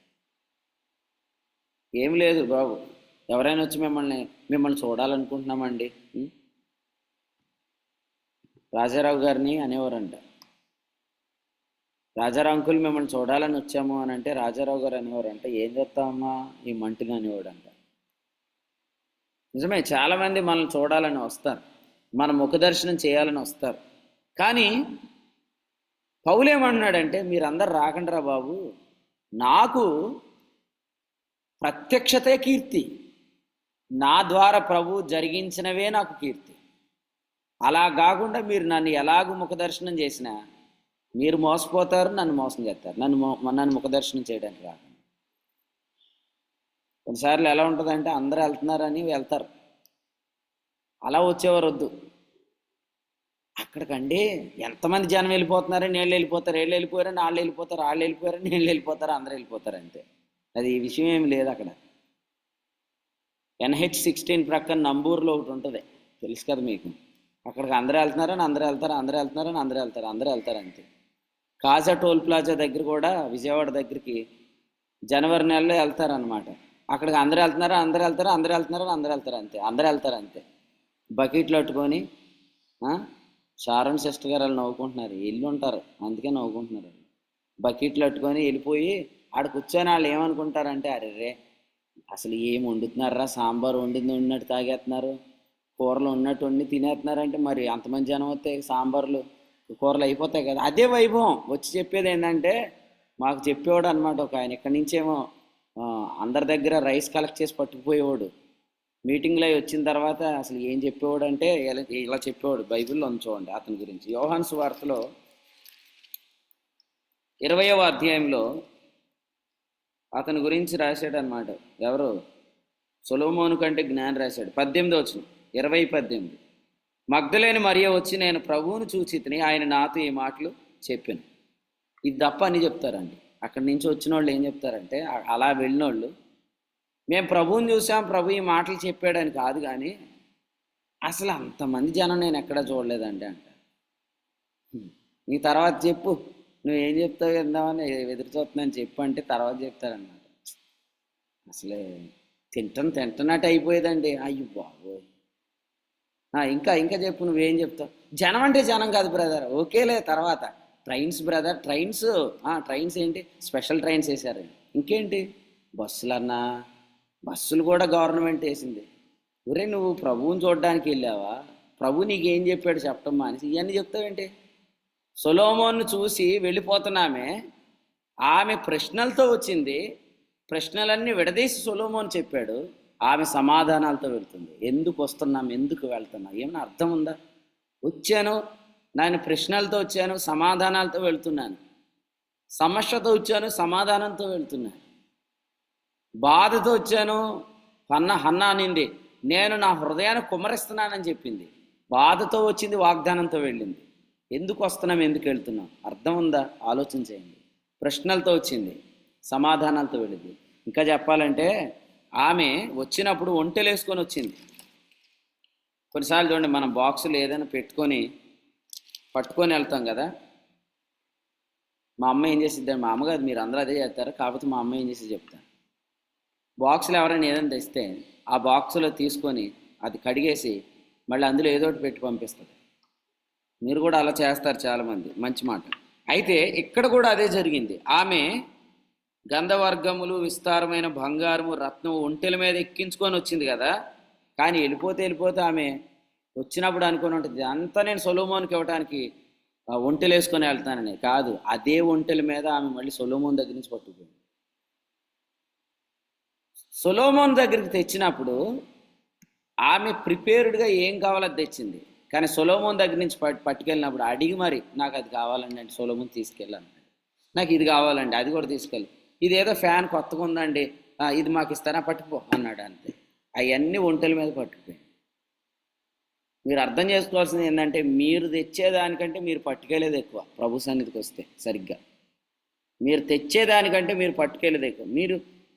ఏం లేదు బాబు. ఎవరైనా వచ్చి మిమ్మల్ని చూడాలనుకుంటున్నామండి, రాజారావు గారిని అనేవారంట. రాజారావు అంకుల్ మిమ్మల్ని చూడాలని వచ్చాము అని అంటే రాజారావు గారు అనేవారంట, ఏం చెప్తామమ్మా ఈ మంటిని అనేవాడంట. నిజమే, చాలామంది మనల్ని చూడాలని వస్తారు, మన ముఖ దర్శనం చేయాలని వస్తారు. కానీ పౌలు ఏమన్నాడంటే, మీరందరు రాకండిరా బాబు, నాకు ప్రత్యక్షతే కీర్తి, నా ద్వారా ప్రభు జరిగించినవే నాకు కీర్తి. అలా కాకుండా మీరు నన్ను ఎలాగూ ముఖదర్శనం చేసినా మీరు మోసపోతారు, నన్ను మోసం చేస్తారు. నన్ను ముఖదర్శనం చేయడానికి రాకుండా. కొన్నిసార్లు ఎలా ఉంటుందంటే అందరూ వెళ్తున్నారని వెళ్తారు, అలా వచ్చేవారు వద్దు. అక్కడికండి ఎంతమంది జనం వెళ్ళిపోతున్నారని వీళ్ళు వెళ్ళిపోతారు, వీళ్ళు వెళ్ళిపోయారని వాళ్ళు వెళ్ళిపోతారు, వాళ్ళు వెళ్ళిపోయారని వీళ్ళు వెళ్ళిపోతారు, అందరూ వెళ్ళిపోతారు అంతే. అది ఈ విషయం ఏమి లేదు అక్కడ. NH16 ప్రక్కన నంబూరులో ఒకటి ఉంటుంది, తెలుసు కదా మీకు. అక్కడికి అందరూ వెళ్తున్నారని అందరూ వెళ్తారు, అందరూ వెళ్తున్నారని అందరూ వెళ్తారు అంతే. కాజా టోల్ ప్లాజా దగ్గర కూడా విజయవాడ దగ్గరికి జనవరి నెలలో వెళ్తారనమాట. అక్కడికి అందరూ వెళ్తున్నారు, అందరూ వెళ్తారు అంతే. అందరూ వెళ్తారు అంతే. బకెట్లు పట్టుకొని షారోన్ సిస్టర్ గారు వాళ్ళు నవ్వుకుంటున్నారు, ఇల్లు ఉంటారు అందుకే నవ్వుకుంటున్నారు. బకెట్లు పట్టుకొని వెళ్ళిపోయి ఆడ కూర్చొని వాళ్ళు ఏమనుకుంటారంటే, అరే అసలు ఏం వండుతున్నారా, సాంబార్ వండినట్టు తాగేస్తున్నారు, కూరలు ఉన్నట్టు వండి తినేస్తున్నారంటే మరి అంతమంది జనం వస్తే సాంబార్లు కూరలు అయిపోతాయి కదా. అదే వైభవం. వచ్చి చెప్పేది ఏంటంటే, మాకు చెప్పేవాడు అనమాట ఒక ఆయన, ఇక్కడి నుంచేమో అందరి దగ్గర రైస్ కలెక్ట్ చేసి పట్టుకుపోయేవాడు. మీటింగ్లో వచ్చిన తర్వాత అసలు ఏం చెప్పేవాడు అంటే ఇలా చెప్పేవాడు. బైబిల్లో చూడండి అతని గురించి. యోహాను సువార్తలో 20వ అధ్యాయంలో అతని గురించి రాశాడు అనమాట. ఎవరు? సొలొమోను కంటే జ్ఞాని రాశాడు. 18వ వచనం, 20:18. మగ్దలేని మరియ వచ్చి, నేను ప్రభువును చూచి తిని ఆయన నాతో ఈ మాటలు చెప్పాను. ఇది తప్ప అని చెప్తారండి. అక్కడి నుంచి వచ్చిన వాళ్ళు ఏం చెప్తారంటే, అలా వెళ్ళిన వాళ్ళు, మేము ప్రభువుని చూసాం, ప్రభు ఈ మాటలు చెప్పాడని కాదు, కానీ అసలు అంతమంది జనం నేను ఎక్కడా చూడలేదండి అంట. నీ తర్వాత చెప్పు, నువ్వేం చెప్తావు వెళ్దామని ఎదురు చూస్తున్నాను చెప్పు అంటే తర్వాత చెప్తారన్నమాట. అసలే తింటున్నట్టు అయిపోయేదండి. అయ్యో బాబోయ్, ఇంకా చెప్పు, నువ్వేం చెప్తావు? జనం అంటే జనం కాదు బ్రదర్, ఓకేలే తర్వాత. ట్రైన్స్ బ్రదర్, ట్రైన్స్ ఏంటి, స్పెషల్ ట్రైన్స్ వేశారు. ఇంకేంటి బస్సులన్నా, బస్సులు కూడా గవర్నమెంట్ వేసింది. ఒరే నువ్వు ప్రభువుని చూడడానికి వెళ్ళావా? ప్రభు నీకేం చెప్పాడు చెప్పడం మానేసి ఇవన్నీ చెప్తావేంటి? సొలొమోను చూసి వెళ్ళిపోతున్నామే, ఆమె ప్రశ్నలతో వచ్చింది, ప్రశ్నలన్నీ విడదీసి సొలొమోను చెప్పాడు, ఆమె సమాధానాలతో వెళ్తుంది. ఎందుకు వస్తున్నాం, ఎందుకు వెళ్తున్నా, ఏమైనా అర్థం ఉందా? వచ్చాను, నేను ప్రశ్నలతో వచ్చాను, సమాధానాలతో వెళ్తున్నాను. సమస్యతో వచ్చాను, సమాధానంతో వెళ్తున్నాను. బాధతో వచ్చాను, హన్న అనింది, నేను నా హృదయాన్ని కుమ్మరిస్తున్నానని చెప్పింది. బాధతో వచ్చింది, వాగ్దానంతో వెళ్ళింది. ఎందుకు వస్తున్నాం, ఎందుకు వెళ్తున్నాం, అర్థం ఉందా? ఆలోచన చేయండి. ప్రశ్నలతో వచ్చింది, సమాధానాలతో వెళ్ళింది. ఇంకా చెప్పాలంటే ఆమె వచ్చినప్పుడు ఒంటెలేసుకొని వచ్చింది. కొన్నిసార్లు చూడండి, మనం బాక్సులు ఏదైనా పట్టుకొని వెళ్తాం కదా. మా అమ్మ ఏం చేసిద్ది, మా అమ్మ కాదు, మీరు అందరూ అదే చేస్తారు, కాకపోతే మా అమ్మ ఏం చేసి చెప్తాను. బాక్సులు ఎవరైనా ఏదైనా తెస్తే ఆ బాక్సులో తీసుకొని అది కడిగేసి మళ్ళీ అందులో ఏదో ఒకటి పెట్టి పంపిస్తుంది. మీరు కూడా అలా చేస్తారు చాలామంది, మంచి మాట. అయితే ఇక్కడ కూడా అదే జరిగింది. ఆమె గంధవర్గములు, విస్తారమైన బంగారము, రత్నము ఒంటెల మీద ఎక్కించుకొని వచ్చింది కదా. కానీ వెళ్ళిపోతే ఆమె వచ్చినప్పుడు అనుకుని ఉంటుంది, అంతా నేను సొలొమోన్కి ఇవ్వడానికి ఒంటెలు వేసుకొని వెళ్తానని. కాదు, అదే ఒంటెల మీద ఆమె మళ్ళీ సొలొమోన్ దగ్గర నుంచి పట్టుకుపోయింది. సొలొమోన్ దగ్గరికి తెచ్చినప్పుడు ఆమె ప్రిపేర్డ్గా ఏం కావాలో అది తెచ్చింది. కానీ సొలొమోన్ దగ్గర నుంచి పట్టుకెళ్ళినప్పుడు అడిగి మరి నాకు అది కావాలండి అంటే సొలొమోన్ తీసుకెళ్ళాను. నాకు ఇది కావాలండి, అది కూడా తీసుకెళ్ళి. ఇది ఏదో ఫ్యాన్ కొత్తగా ఉందండి, ఇది మాకు ఇస్తారా, పట్టుకుపో అన్నాడు. అంతే. అవన్నీ ఒంటెల మీద పట్టుకుపోయాయి. మీరు అర్థం చేసుకోవాల్సింది ఏంటంటే, మీరు తెచ్చేదానికంటే మీరు పట్టుకెళ్ళేది ఎక్కువ. ప్రభు సన్నిధికి వస్తే సరిగ్గా మీరు తెచ్చేదానికంటే మీరు పట్టుకెళ్ళేది ఎక్కువ.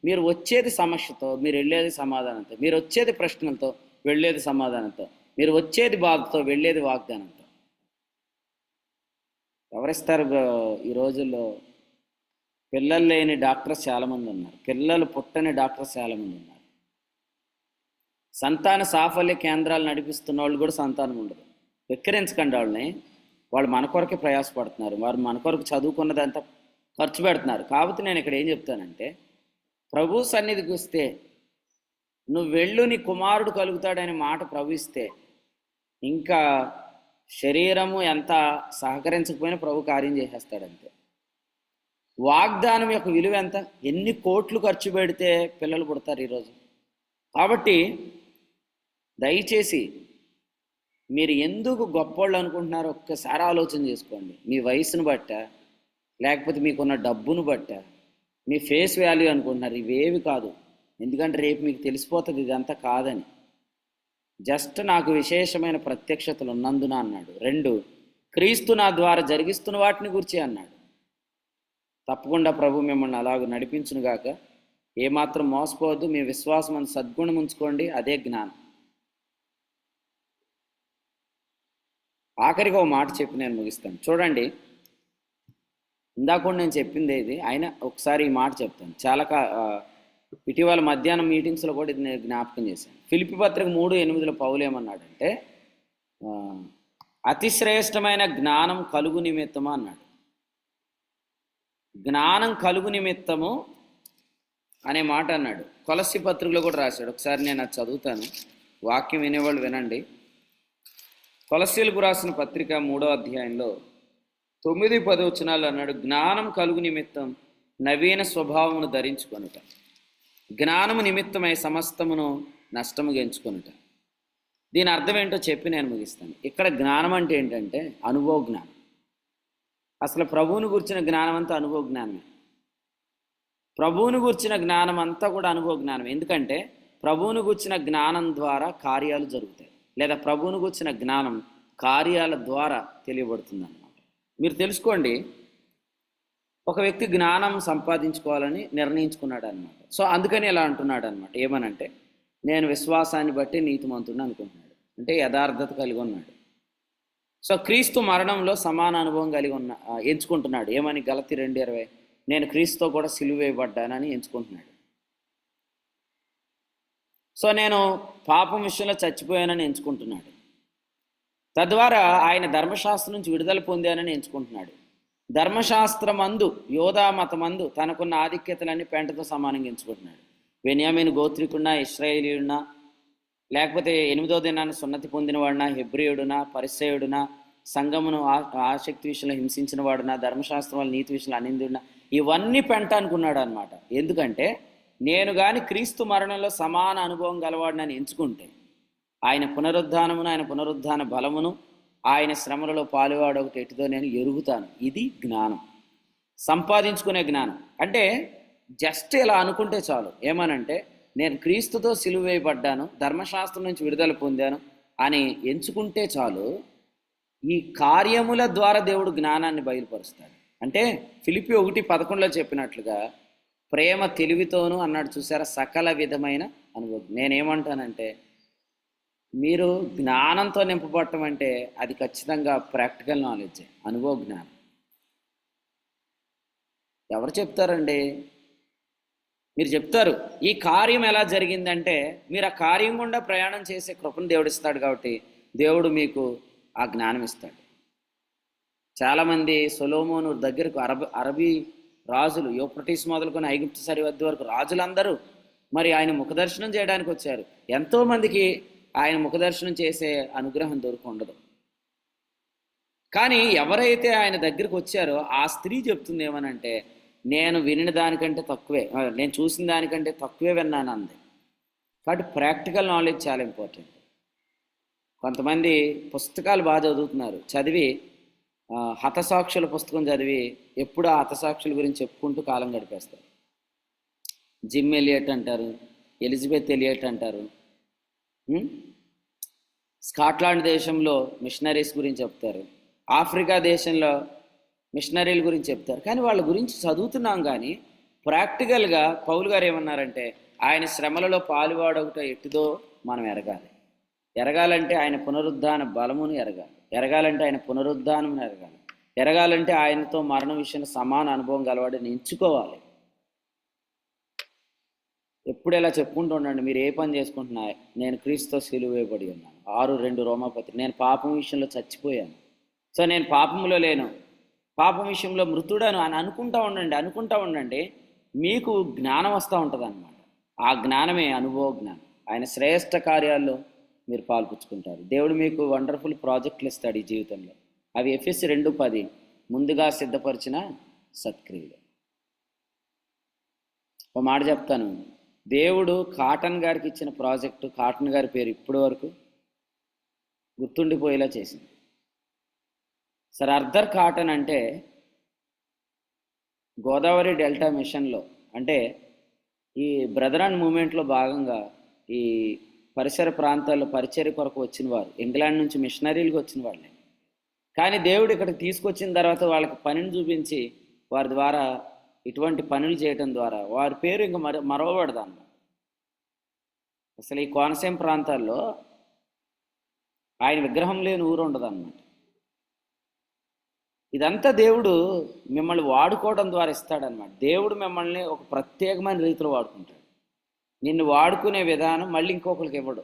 మీరు వచ్చేది సమస్యతో, మీరు వెళ్ళేది సమాధానంతో. మీరు వచ్చేది ప్రశ్నలతో, వెళ్ళేది సమాధానంతో. మీరు వచ్చేది బాధతో, వెళ్ళేది వాగ్దానంతో. ఎవరిస్తారు? ఈ రోజుల్లో పిల్లలు లేని డాక్టర్స్ చాలామంది ఉన్నారు, పిల్లలు పుట్టని డాక్టర్స్ చాలామంది ఉన్నారు. సంతాన సాఫల్య కేంద్రాలు నడిపిస్తున్న వాళ్ళు కూడా సంతానం ఉండదు. వెక్కిరించకండి వాళ్ళని. వాళ్ళు మన కొరకే ప్రయాసపడుతున్నారు, వారు మన కొరకు చదువుకున్నదంతా ఖర్చు పెడుతున్నారు. కాబట్టి నేను ఇక్కడ ఏం చెప్తానంటే, ప్రభు సన్నిధికి వస్తే నువ్వు వెళ్ళు, నీ కుమారుడు కలుగుతాడనే మాట ప్రభు ఇస్తే, ఇంకా శరీరము ఎంత సహకరించకపోయినా ప్రభు కార్యం చేసేస్తాడంతే. వాగ్దానం యొక్క విలువ ఎంత? ఎన్ని కోట్లు ఖర్చు పెడితే పిల్లలు పుడతారు ఈరోజు. కాబట్టి దయచేసి మీరు ఎందుకు గొప్పోళ్ళు అనుకుంటున్నారో ఒక్కసారి ఆలోచన చేసుకోండి. మీ వయసును బట్ట, లేకపోతే మీకున్న డబ్బును బట్ట, మీ ఫేస్ వాల్యూ అనుకుంటున్నారు. ఇవేవి కాదు. ఎందుకంటే రేపు మీకు తెలిసిపోతుంది ఇదంతా కాదని. జస్ట్ నాకు విశేషమైన ప్రత్యక్షతలు ఉన్నందున అన్నాడు. 2, క్రీస్తు నా ద్వారా జరిగిస్తున్న వాటిని గురించి అన్నాడు. తప్పకుండా ప్రభు మిమ్మల్ని అలాగ నడిపించునుగాక. ఏమాత్రం మోసపోవద్దు. మీ విశ్వాసం అంత సద్గుణం ఉంచుకోండి, అదే జ్ఞానం. ఆఖరికి ఒక మాట చెప్పి నేను ముగిస్తాను. చూడండి, ఇందాక నేను చెప్పింది ఇది, అయినా ఒకసారి ఈ మాట చెప్తాను. ఇటీవల మధ్యాహ్నం మీటింగ్స్లో కూడా ఇది నేను జ్ఞాపకం చేశాను. ఫిలిప్పీ పత్రిక 3:8 పౌలు ఏమన్నాడంటే, అతి శ్రేష్టమైన జ్ఞానం కలుగు నిమిత్తము అన్నాడు. జ్ఞానం కలుగు నిమిత్తము అనే మాట అన్నాడు. కొలస్సీ పత్రికలో కూడా రాశాడు. ఒకసారి నేను అది చదువుతాను, వాక్యం వినేవాళ్ళు వినండి. కొలస్సీలకు రాసిన పత్రిక 3వ అధ్యాయంలో 9-10 వచనాలు అన్నాడు, జ్ఞానం కలుగు నిమిత్తం నవీన స్వభావమును ధరించుకొనుట, జ్ఞానము నిమిత్తమై సమస్తమును నష్టము గెంచుకొనుట. దీని అర్థం ఏంటో చెప్పి నేను ముగిస్తాను. ఇక్కడ జ్ఞానం అంటే ఏంటంటే అనుభవ జ్ఞానం. అసలు ప్రభువుని గురించిన జ్ఞానం అంతా అనుభవ జ్ఞానమే. ప్రభువుని గురించిన జ్ఞానం అంతా కూడా అనుభవ జ్ఞానం. ఎందుకంటే ప్రభువుని గురించిన జ్ఞానం ద్వారా కార్యాలు జరుగుతాయి, లేదా ప్రభువుని గురించిన జ్ఞానం కార్యాల ద్వారా తెలియబడుతుంది అన్నమాట. మీరు తెలుసుకోండి, ఒక వ్యక్తి జ్ఞానం సంపాదించుకోవాలని నిర్ణయించుకున్నాడు అనమాట. సో అందుకని ఇలా అంటున్నాడు అనమాట. ఏమనంటే, నేను విశ్వాసాన్ని బట్టి నీతిమంతుడిని అనుకుంటున్నాడు, అంటే యథార్థత కలిగి ఉన్నాడు. సో క్రీస్తు మరణంలో సమాన అనుభవం ఎంచుకుంటున్నాడు. ఏమని? గలతీ 2:20, నేను క్రీస్తుతో కూడా సిలువ వేయబడ్డానని ఎంచుకుంటున్నాడు. సో నేను పాపం విషయంలో చచ్చిపోయానని ఎంచుకుంటున్నాడు. తద్వారా ఆయన ధర్మశాస్త్రం నుంచి విడుదల పొందానని ఎంచుకుంటున్నాడు. ధర్మశాస్త్రమందు, యోధా మతమందు తనకున్న ఆధిక్యతలన్నీ పెంటతో సమానంగా ఎంచుకుంటున్నాడు. బెన్యామీను గోత్రికున్నా, ఇశ్రాయేలీయుడినా, లేకపోతే 8వ దినాన్ని సున్నతి పొందినవాడినా, హెబ్రియుడునా, పరిసయ్యుడునా, సంఘమును ఆసక్తి విషయంలో హింసించిన వాడునా, ధర్మశాస్త్రం వల్ల నీతి విషయంలో అనిందుడినా, ఇవన్నీ పెంట అనుకున్నాడు అనమాట. ఎందుకంటే నేను కానీ క్రీస్తు మరణంలో సమాన అనుభవం గలవాడినని ఎంచుకుంటే ఆయన పునరుద్ధానమును, ఆయన పునరుద్ధాన బలమును, ఆయన శ్రమలలో పాలువాడు ఒకటి ఎటుదో నేను ఎరుగుతాను. ఇది జ్ఞానం, సంపాదించుకునే జ్ఞానం. అంటే జస్ట్ ఇలా అనుకుంటే చాలు. ఏమనంటే, నేను క్రీస్తుతో సిలువ వేయబడ్డాను, ధర్మశాస్త్రం నుంచి విడుదల పొందాను అని ఎంచుకుంటే చాలు, ఈ కార్యముల ద్వారా దేవుడు జ్ఞానాన్ని బయలుపరుస్తాడు. అంటే ఫిలిప్పి 1:11 చెప్పినట్లుగా ప్రేమ తెలివితోనూ అన్నాడు చూసారా, సకల విధమైన అనుభవం. నేనేమంటానంటే మీరు జ్ఞానంతో నింపబడటం అంటే అది ఖచ్చితంగా ప్రాక్టికల్ నాలెడ్జే, అనుభవ జ్ఞానం. ఎవరు చెప్తారండి? మీరు చెప్తారు ఈ కార్యం ఎలా జరిగిందంటే మీరు ఆ కార్యం గుండా ప్రయాణం చేసే కృపను దేవుడు ఇస్తాడు, కాబట్టి దేవుడు మీకు ఆ జ్ఞానం ఇస్తాడు. చాలామంది సొలొమోను దగ్గరకు అరబీ రాజులు, యూఫ్రటీస్ మొదలుకొని ఐగుప్తు సరిహద్దు వరకు రాజులందరూ మరి ఆయన ముఖదర్శనం చేయడానికి వచ్చారు. ఎంతోమందికి ఆయన ముఖదర్శనం చేసే అనుగ్రహం ఉండదు. కానీ ఎవరైతే ఆయన దగ్గరికి వచ్చారో ఆ స్త్రీ చెప్తుంది ఏమనంటే, నేను వినిన దానికంటే తక్కువే, నేను చూసిన దానికంటే తక్కువే విన్నాను అంది. కాబట్టి ప్రాక్టికల్ నాలెడ్జ్ చాలా ఇంపార్టెంట్. కొంతమంది పుస్తకాలు బాగా చదువుతున్నారు, చదివి హతసాక్షుల పుస్తకం చదివి ఎప్పుడు ఆ హతసాక్షుల గురించి చెప్పుకుంటూ కాలం గడిపేస్తారు. జిమ్ ఎలియట్ అంటారు, ఎలిజబెత్ ఎలియట్ అంటారు. స్కాట్లాండ్ దేశంలో మిషనరీస్ గురించి చెప్తారు, ఆఫ్రికా దేశంలో మిషనరీల గురించి చెప్తారు. కానీ వాళ్ళ గురించి చదువుతున్నాం, కానీ ప్రాక్టికల్గా పౌలు గారు ఏమన్నారంటే, ఆయన శ్రమలలో పాలువాడొకట ఎట్టుదో మనం ఎరగాలంటే ఆయన పునరుద్ధాన బలమును ఎరగాలంటే ఆయన పునరుద్ధానమును ఎరగాలంటే ఆయనతో మరణ విషయంలో సమాన అనుభవం గలవాడిని ఎంచుకోవాలి. ఎప్పుడు ఇలా చెప్పుకుంటూ ఉండండి, మీరు ఏ పని చేసుకుంటున్నా, నేను క్రీస్తుతో సిలువ వేయబడి ఉన్నాను. 6:2 రోమాపత్రిక. నేను పాపం విషయంలో చచ్చిపోయాను, సో నేను పాపంలో లేను, పాపం విషయంలో మృతుడను అని అనుకుంటా ఉండండి. మీకు జ్ఞానం వస్తూ ఉంటుంది అన్నమాట. ఆ జ్ఞానమే అనుభవ జ్ఞానం. ఆయన శ్రేష్ఠ కార్యాల్లో మీరు పాల్పుచ్చుకుంటారు. దేవుడు మీకు వండర్ఫుల్ ప్రాజెక్టులు ఇస్తాడు ఈ జీవితంలో. అవి ఎఫెసీ 2:10 ముందుగా సిద్ధపరిచిన సత్క్రియలు. ఒక మాట చెప్తాను, దేవుడు కాటన్ గారికి ఇచ్చిన ప్రాజెక్టు, కాటన్ గారి పేరు ఇప్పటి వరకు గుర్తుండిపోయేలా చేసింది. సర్ అర్థర్ కాటన్ అంటే గోదావరి డెల్టా మిషన్లో, అంటే ఈ బ్రదర్ అండ్ మూమెంట్లో భాగంగా ఈ పరిసర ప్రాంతాల్లో పరిచర్య కొరకు వచ్చిన వారు, ఇంగ్లాండ్ నుంచి మిషనరీలకు వచ్చిన వాళ్ళే. కానీ దేవుడు ఇక్కడికి తీసుకొచ్చిన తర్వాత వాళ్ళకి పనిని చూపించి వారి ద్వారా ఇటువంటి పనులు చేయటం ద్వారా వారి పేరు ఇంకా మరవబడదు అన్నమాట. అసలు ఈ కోనసీమ ప్రాంతాల్లో ఆయన విగ్రహం లేని ఊరు ఉండదు అన్నమాట. ఇదంతా దేవుడు మిమ్మల్ని వాడుకోవడం ద్వారా ఇస్తాడనమాట. దేవుడు మిమ్మల్ని ఒక ప్రత్యేకమైన రీతిలో వాడుకుంటాడు. నిన్ను వాడుకునే విధానం మళ్ళీ ఇంకొకరికి ఇవ్వడు.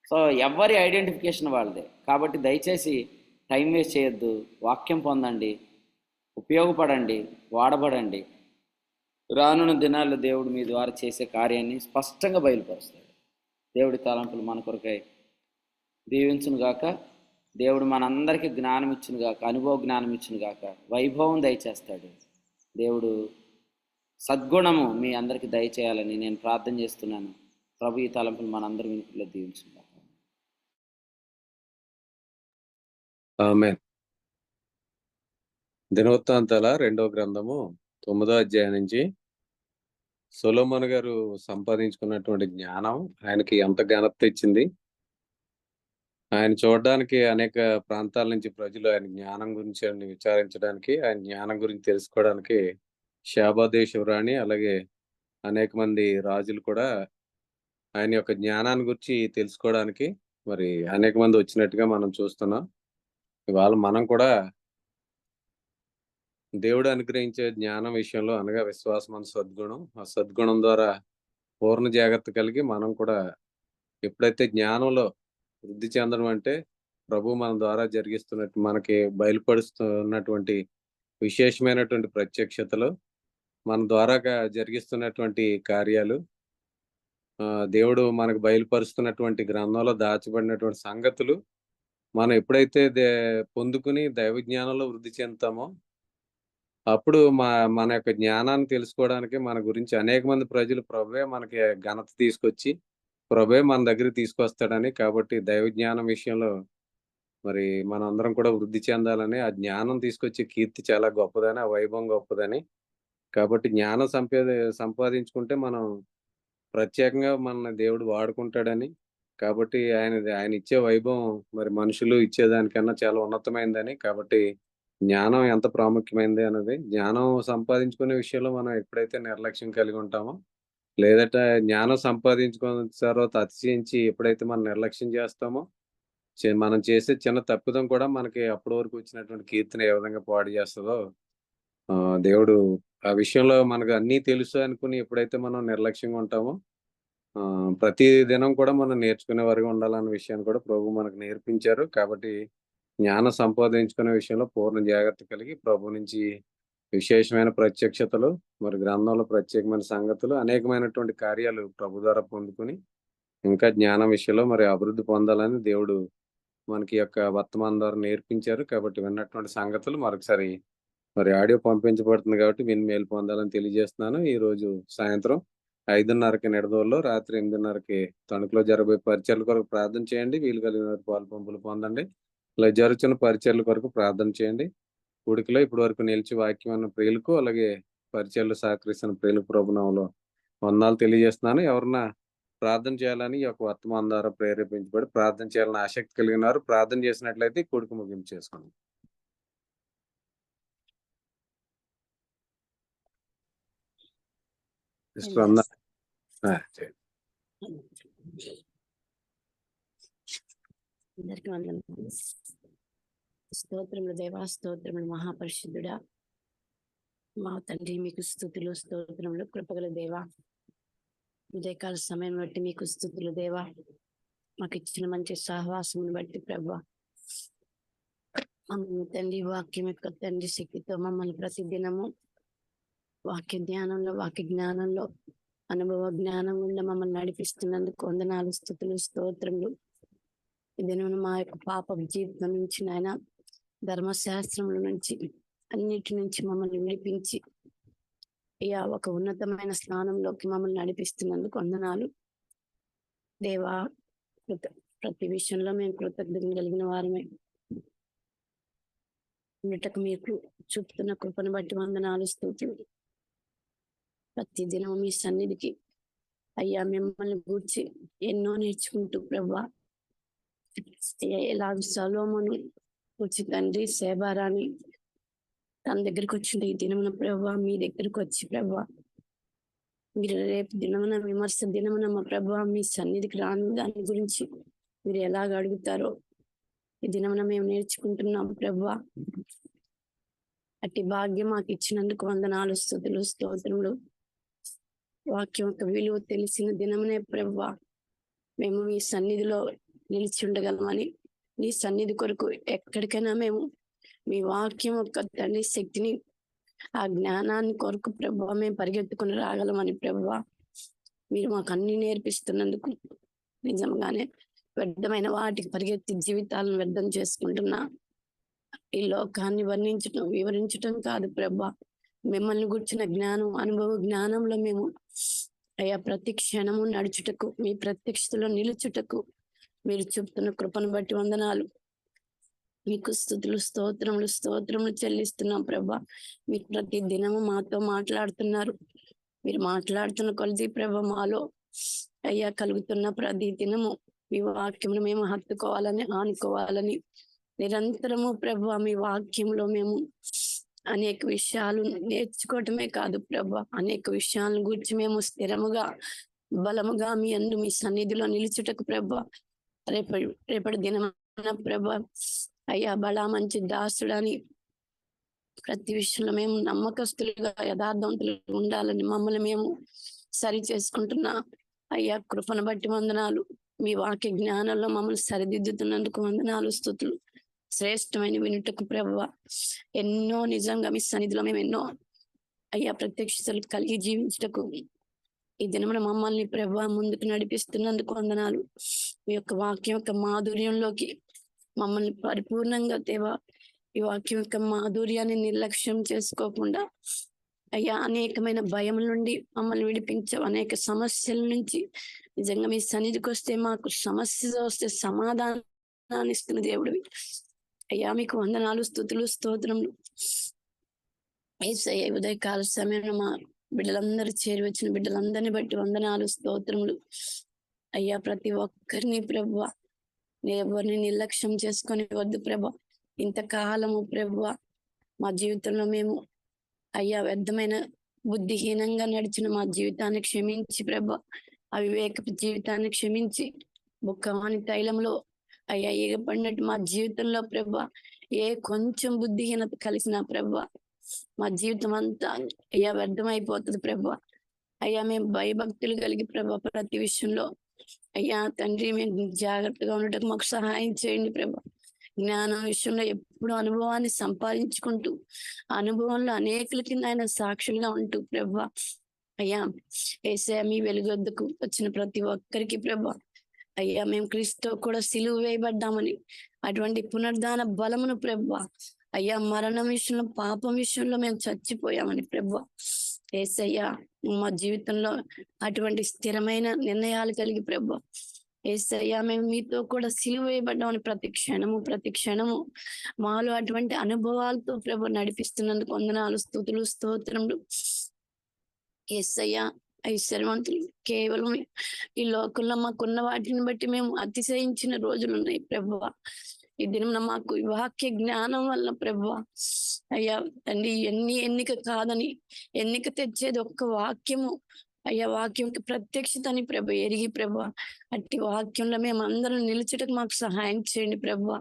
సో ఎవరి ఐడెంటిఫికేషన్ వాళ్ళదే. కాబట్టి దయచేసి టైం వేస్ట్ చేయొద్దు, వాక్యం పొందండి, ఉపయోగపడండి, వాడబడండి. రానున్న దినాల్లో దేవుడు మీ ద్వారా చేసే కార్యాన్ని స్పష్టంగా బయలుపరుస్తాడు. దేవుడి తలంపులు మన కొరకై దీవించును గాక. దేవుడు మనందరికీ జ్ఞానం ఇచ్చును గాక, అనుభవ జ్ఞానం ఇచ్చును గాక, వైభవం దయచేస్తాడు. దేవుడు సద్గుణము మీ అందరికీ దయచేయాలని నేను ప్రార్థన చేస్తున్నాను. ప్రభు ఈ తలంపులు మనందరి వినికిడిలో దీవించును గాక. ఆమేన్. దినవృత్తాంతాల 2వ గ్రంథము 9వ అధ్యాయం నుంచి సొలొమోను గారు సంపాదించుకున్నటువంటి జ్ఞానం ఆయనకి ఎంత ఘనత ఇచ్చింది. ఆయన చూడడానికి అనేక ప్రాంతాల నుంచి ప్రజలు ఆయన జ్ఞానం గురించి విచారించడానికి, ఆయన జ్ఞానం గురించి తెలుసుకోవడానికి షాబా దేశపు రాణి, అలాగే అనేక మంది రాజులు కూడా ఆయన యొక్క జ్ఞానాన్ని గురించి తెలుసుకోవడానికి మరి అనేక మంది వచ్చినట్టుగా మనం చూస్తున్నాం. ఇవాళ మనం కూడా దేవుడు అనుగ్రహించే జ్ఞానం విషయంలో, అనగా విశ్వాసం అనే సద్గుణం, ఆ సద్గుణం ద్వారా పూర్ణ జాగ్రత్త కలిగి మనం కూడా ఎప్పుడైతే జ్ఞానంలో వృద్ధి చెందడం అంటే ప్రభు మన ద్వారా జరిగిస్తున్నట్టు మనకి బయలుపరుస్తున్నటువంటి విశేషమైనటువంటి ప్రత్యక్షతలు, మన ద్వారా జరిగిస్తున్నటువంటి కార్యాలు, దేవుడు మనకు బయలుపరుస్తున్నటువంటి గ్రంథంలో దాచబడినటువంటి సంగతులు మనం ఎప్పుడైతే పొందుకుని దైవ జ్ఞానంలో వృద్ధి చెందుతామో అప్పుడు మన యొక్క జ్ఞానాన్ని తెలుసుకోవడానికి మన గురించి అనేక మంది ప్రజలు ప్రభువే మనకి ఘనత తీసుకొచ్చి ప్రభువే మన దగ్గరికి తీసుకొస్తాడని, కాబట్టి దైవ జ్ఞానం విషయంలో మరి మనందరం కూడా వృద్ధి చెందాలని, ఆ జ్ఞానం తీసుకొచ్చే కీర్తి చాలా గొప్పదని, ఆ వైభవం గొప్పదని. కాబట్టి జ్ఞానం సంపాదించుకుంటే మనం ప్రత్యేకంగా మన దేవుడు వాడుకుంటాడని, కాబట్టి ఆయన ఇచ్చే వైభవం మరి మనుషులు ఇచ్చేదానికన్నా చాలా ఉన్నతమైనదని, కాబట్టి జ్ఞానం ఎంత ప్రాముఖ్యమైనది అన్నది, జ్ఞానం సంపాదించుకునే విషయంలో మనం ఎప్పుడైతే నిర్లక్ష్యం కలిగి ఉంటామో, లేదంటే జ్ఞానం సంపాదించుకున్న తర్వాత అతిశయించి ఎప్పుడైతే మనం నిర్లక్ష్యం చేస్తామో, మనం చేసే చిన్న తప్పిదం కూడా మనకి అప్పటి వరకు వచ్చినటువంటి కీర్తిని ఏ విధంగా పాడు చేస్తదో, దేవుడు ఆ విషయంలో మనకు అన్నీ తెలుసు అనుకుని ఎప్పుడైతే మనం నిర్లక్ష్యంగా ఉంటామో, ప్రతి దినం కూడా మనం నేర్చుకునే వారిగా ఉండాలన్న విషయాన్ని కూడా ప్రభువు మనకు నేర్పించారు. కాబట్టి జ్ఞానం సంపాదించుకునే విషయంలో పూర్ణ జాగ్రత్త కలిగి ప్రభు నుంచి విశేషమైన ప్రత్యక్షతలు, మరి గ్రంథంలో ప్రత్యేకమైన సంగతులు, అనేకమైనటువంటి కార్యాలు ప్రభు ద్వారా పొందుకొని, ఇంకా జ్ఞానం విషయంలో మరి అభివృద్ధి పొందాలని దేవుడు మనకి ఈ యొక్క వర్తమానం ద్వారా నేర్పించారు. కాబట్టి విన్నటువంటి సంగతులు మరొకసారి మరి ఆడియో పంపించబడుతుంది కాబట్టి విని మేలు పొందాలని తెలియజేస్తున్నాను. ఈరోజు సాయంత్రం 5:30కి నిడదవోలులో, రాత్రి 8:30కి తణుకులో జరగబోయే పరిచర్ల కొరకు ప్రార్థన చేయండి. వీలు కలిగిన వారు పాలు పంపులు పొందండి. ఇలా జరుగుతున్న పరిచర్ల కొరకు ప్రార్థన చేయండి. కూడికలో ఇప్పటి వరకు నిలిచి వాక్యం అన్న ప్రియులకు, అలాగే పరిచర్లు సహకరిస్తున్న ప్రియులకు ప్రభునామంలో వందనాలు తెలియజేస్తున్నాను. ఎవరన్నా ప్రార్థన చేయాలని ఈ యొక్క వర్తమానం ద్వారా ప్రేరేపించబడి ప్రార్థన చేయాలని ఆసక్తి కలిగిన వారు ప్రార్థన చేసినట్లయితే ఈ కూడిక ముగింపు చేసుకోండి. సిస్టర్ అందరూ చేయండి. అందరికీ వందనాలు. స్తోత్రములు దేవా, స్తోత్రములు మహాపరిశుద్ధుడా, మా తండ్రి మీకు స్తుతులు స్తోత్రములు. కృపగల దేవా, ఉదయకాల సమయం బట్టి మీకు స్తుతులు దేవా. మాకు ఇచ్చిన మంచి సహవాసమును బట్టి ప్రభా, మమ్మల్ని తండ్రి వాక్యం యొక్క తండ్రి శక్తితో మమ్మల్ని ప్రతిదినము వాక్య జ్ఞానంలో, వాక్య జ్ఞానంలో, అనుభవ జ్ఞానం గుండా మమ్మల్ని నడిపిస్తున్నందుకు వందనాలు, స్తుతులు, స్తోత్రములు. ఇదేను మా యొక్క పాప జీవితం నుంచి నాయన, ధర్మశాస్త్రముల నుంచి అన్నిటి నుంచి మమ్మల్ని విడిపించి అయ్యా ఒక ఉన్నతమైన స్థానంలోకి మమ్మల్ని నడిపిస్తున్నందుకు వందనాలు దేవా. ప్రతి విషయంలో మేము కృతజ్ఞత కలిగిన వారమే ఉండటకు మీకు చూపుతున్న కృపను బట్టి వందనాలు, స్తోత్రులు. ప్రతి దినం మీ సన్నిధికి అయ్యా మిమ్మల్ని గూర్చి ఎన్నో నేర్చుకుంటూ ప్రభా, ఎలా సొలొమోను వచ్చి తండ్రి సేబారాని తన దగ్గరికి వచ్చింది ఈ దినమున ప్రభా, మీ దగ్గరికి వచ్చి ప్రభా, మీరు రేపు దినమున విమర్శ దినమున మా ప్రభా మీ సన్నిధికి రాని దాని గురించి మీరు ఎలాగ అడుగుతారో ఈ దినమున మేము నేర్చుకుంటున్నాం ప్రభా. అట్టి భాగ్యం మాకు ఇచ్చినందుకు వందనాలు, స్తుతులు, స్తోత్రములు. వాక్యం యొక్క విలువ తెలిసిన దినమునే ప్రభా మేము మీ సన్నిధిలో నిలిచి ఉండగలమని, నీ సన్నిధి కొరకు ఎక్కడికైనా మేము మీ వాక్యం యొక్క తండ్రి శక్తిని, ఆ జ్ఞానాన్ని కొరకు ప్రభా మేము పరిగెత్తుకుని రాగలమని ప్రభా మీరు మాకు అన్ని నేర్పిస్తున్నందుకు నిజంగానే వ్యర్థమైన వాటికి పరిగెత్తి జీవితాలను వ్యర్థం చేసుకుంటున్నా ఈ లోకాన్ని వివరించటం కాదు ప్రభా, మిమ్మల్ని గుర్చిన జ్ఞానం, అనుభవ జ్ఞానంలో మేము అయ్యా ప్రతి క్షణము నడుచుటకు, మీ ప్రత్యక్షతలో నిలుచుటకు మీరు చెప్తున్న కృపను బట్టి వందనాలు. మీకు స్తుతులు, స్తోత్రములు చెల్లిస్తున్నాం ప్రభా. మీరు ప్రతి దినము మాతో మాట్లాడుతున్నారు. మీరు మాట్లాడుతున్న కొలది ప్రభా మాలో అయ్యా కలుగుతున్న ప్రతి దినము మీ వాక్యమును మేము హత్తుకోవాలని, ఆనుకోవాలని నిరంతరము ప్రభా మీ వాక్యంలో మేము అనేక విషయాలు నేర్చుకోవటమే కాదు ప్రభా, అనేక విషయాలను గురించి మేము స్థిరముగా బలముగా మీ అందు మీ సన్నిధిలో నిలుచుటకు ప్రభా, రేపటి దినమున ప్రభా అయ్యా బలా మంచి దాసుడని ప్రతి విషయంలో మేము నమ్మకస్తులుగా యథార్థవంతులుగా ఉండాలని మమ్మల్ని మేము సరి చేసుకుంటున్నా అయ్యా కృపను బట్టి వందనాలు. మీ వాక్య జ్ఞానంలో మమ్మల్ని సరిదిద్దుతున్నందుకు వందనాలు, స్తుతులు. శ్రేష్టమైన వినుటకు ప్రభువా ఎన్నో నిజంగా మీ సన్నిధిలో మేము ఎన్నో అయ్యా ప్రత్యక్షతలు కలిగి జీవించుటకు ఈ దినమున మమ్మల్ని ప్రభువా ముందుకు నడిపిస్తున్నందుకు వందనాలు. మీ యొక్క వాక్యం యొక్క మాధుర్యంలోకి మమ్మల్ని పరిపూర్ణంగా దేవా, ఈ వాక్యం యొక్క మాధుర్యాన్ని నిర్లక్ష్యం చేసుకోకుండా అయ్యా అనేకమైన భయముల నుండి మమ్మల్ని విడిపించావు. అనేక సమస్యల నుంచి నిజంగా మీ సన్నిధికి వస్తే మాకు సమస్య వస్తే సమాధానాన్ని ఇస్తున్న దేవుడివి అయ్యా. మీకు వందనాలు, స్తుతులు, స్తోత్రములు. యేసయ్య ఉదయకాల సమయంలో మా బిడ్డలందరూ చేరి వచ్చిన బిడ్డలందరిని బట్టి వందనాలు, స్తోత్రములు. అయ్యా ప్రతి ఒక్కరిని ప్రభువా, ఎవరిని నిర్లక్ష్యం చేసుకొని వద్దు ప్రభా. ఇంతకాలము ప్రభువా మా జీవితంలో మేము అయ్యా వ్యర్థమైన బుద్ధిహీనంగా నడిచిన మా జీవితాన్ని క్షమించి ప్రభా, అవివేకపు జీవితాన్ని క్షమించి బుక్కవాని తైలంలో అయ్యా ఎగపడినట్టు మా జీవితంలో ప్రభా ఏ కొంచెం బుద్ధిహీనత కలిసినా ప్రభా మా జీవితం అంతా అయ్యా వ్యర్థమైపోతుంది ప్రభా. అయ్యా మేము భయభక్తులు కలిగి ప్రభా ప్రతి విషయంలో అయ్యా తండ్రి మేము జాగ్రత్తగా ఉండటం మాకు సహాయం చేయండి ప్రభా. జ్ఞానం విషయంలో ఎప్పుడు అనుభవాన్ని సంపాదించుకుంటూ అనుభవంలో అనేకులకి ఆయన సాక్షులుగా ఉంటూ ప్రభా అయ్యా యేసయ్య మీ వెలుగొద్దకు వచ్చిన ప్రతి ఒక్కరికి ప్రభా అయ్యా మేము క్రీస్తుతో కూడా సిలువ వేయబడ్డామని అటువంటి పునరుద్ధాన బలమును ప్రభా అయ్యా మరణం విషయంలో పాపం విషయంలో మేము చచ్చిపోయామని ప్రభా యేసయ్య మా జీవితంలో అటువంటి స్థిరమైన నిర్ణయాలు కలిగి ప్రభా యేసయ్య మేము మీతో కూడా సిలువ వేయబడ్డామని ప్రతి క్షణము మాలో అటువంటి అనుభవాలతో ప్రభు నడిపిస్తున్నందుకు వందనాలు, స్తుతులు, స్తోత్రములు. యేసయ్య ఐశ్వర్యవంతులు కేవలం ఈ లోకంలో మాకున్న వాటిని బట్టి మేము అతిశయించిన రోజులు ఉన్నాయి ప్రభువా. ఈ దినం మాకు ఈ వాక్య జ్ఞానం వల్ల ప్రభువా అయ్యా తండ్రి ఎన్నిక కాదని, ఎన్నిక తెచ్చేది ఒక్క వాక్యము అయ్యా, వాక్యంకి ప్రత్యక్షతని ప్రభు ఎరిగి ప్రభు అట్టి వాక్యంలో మేము అందరం నిలుచుటకు మాకు సహాయం చేయండి ప్రభు.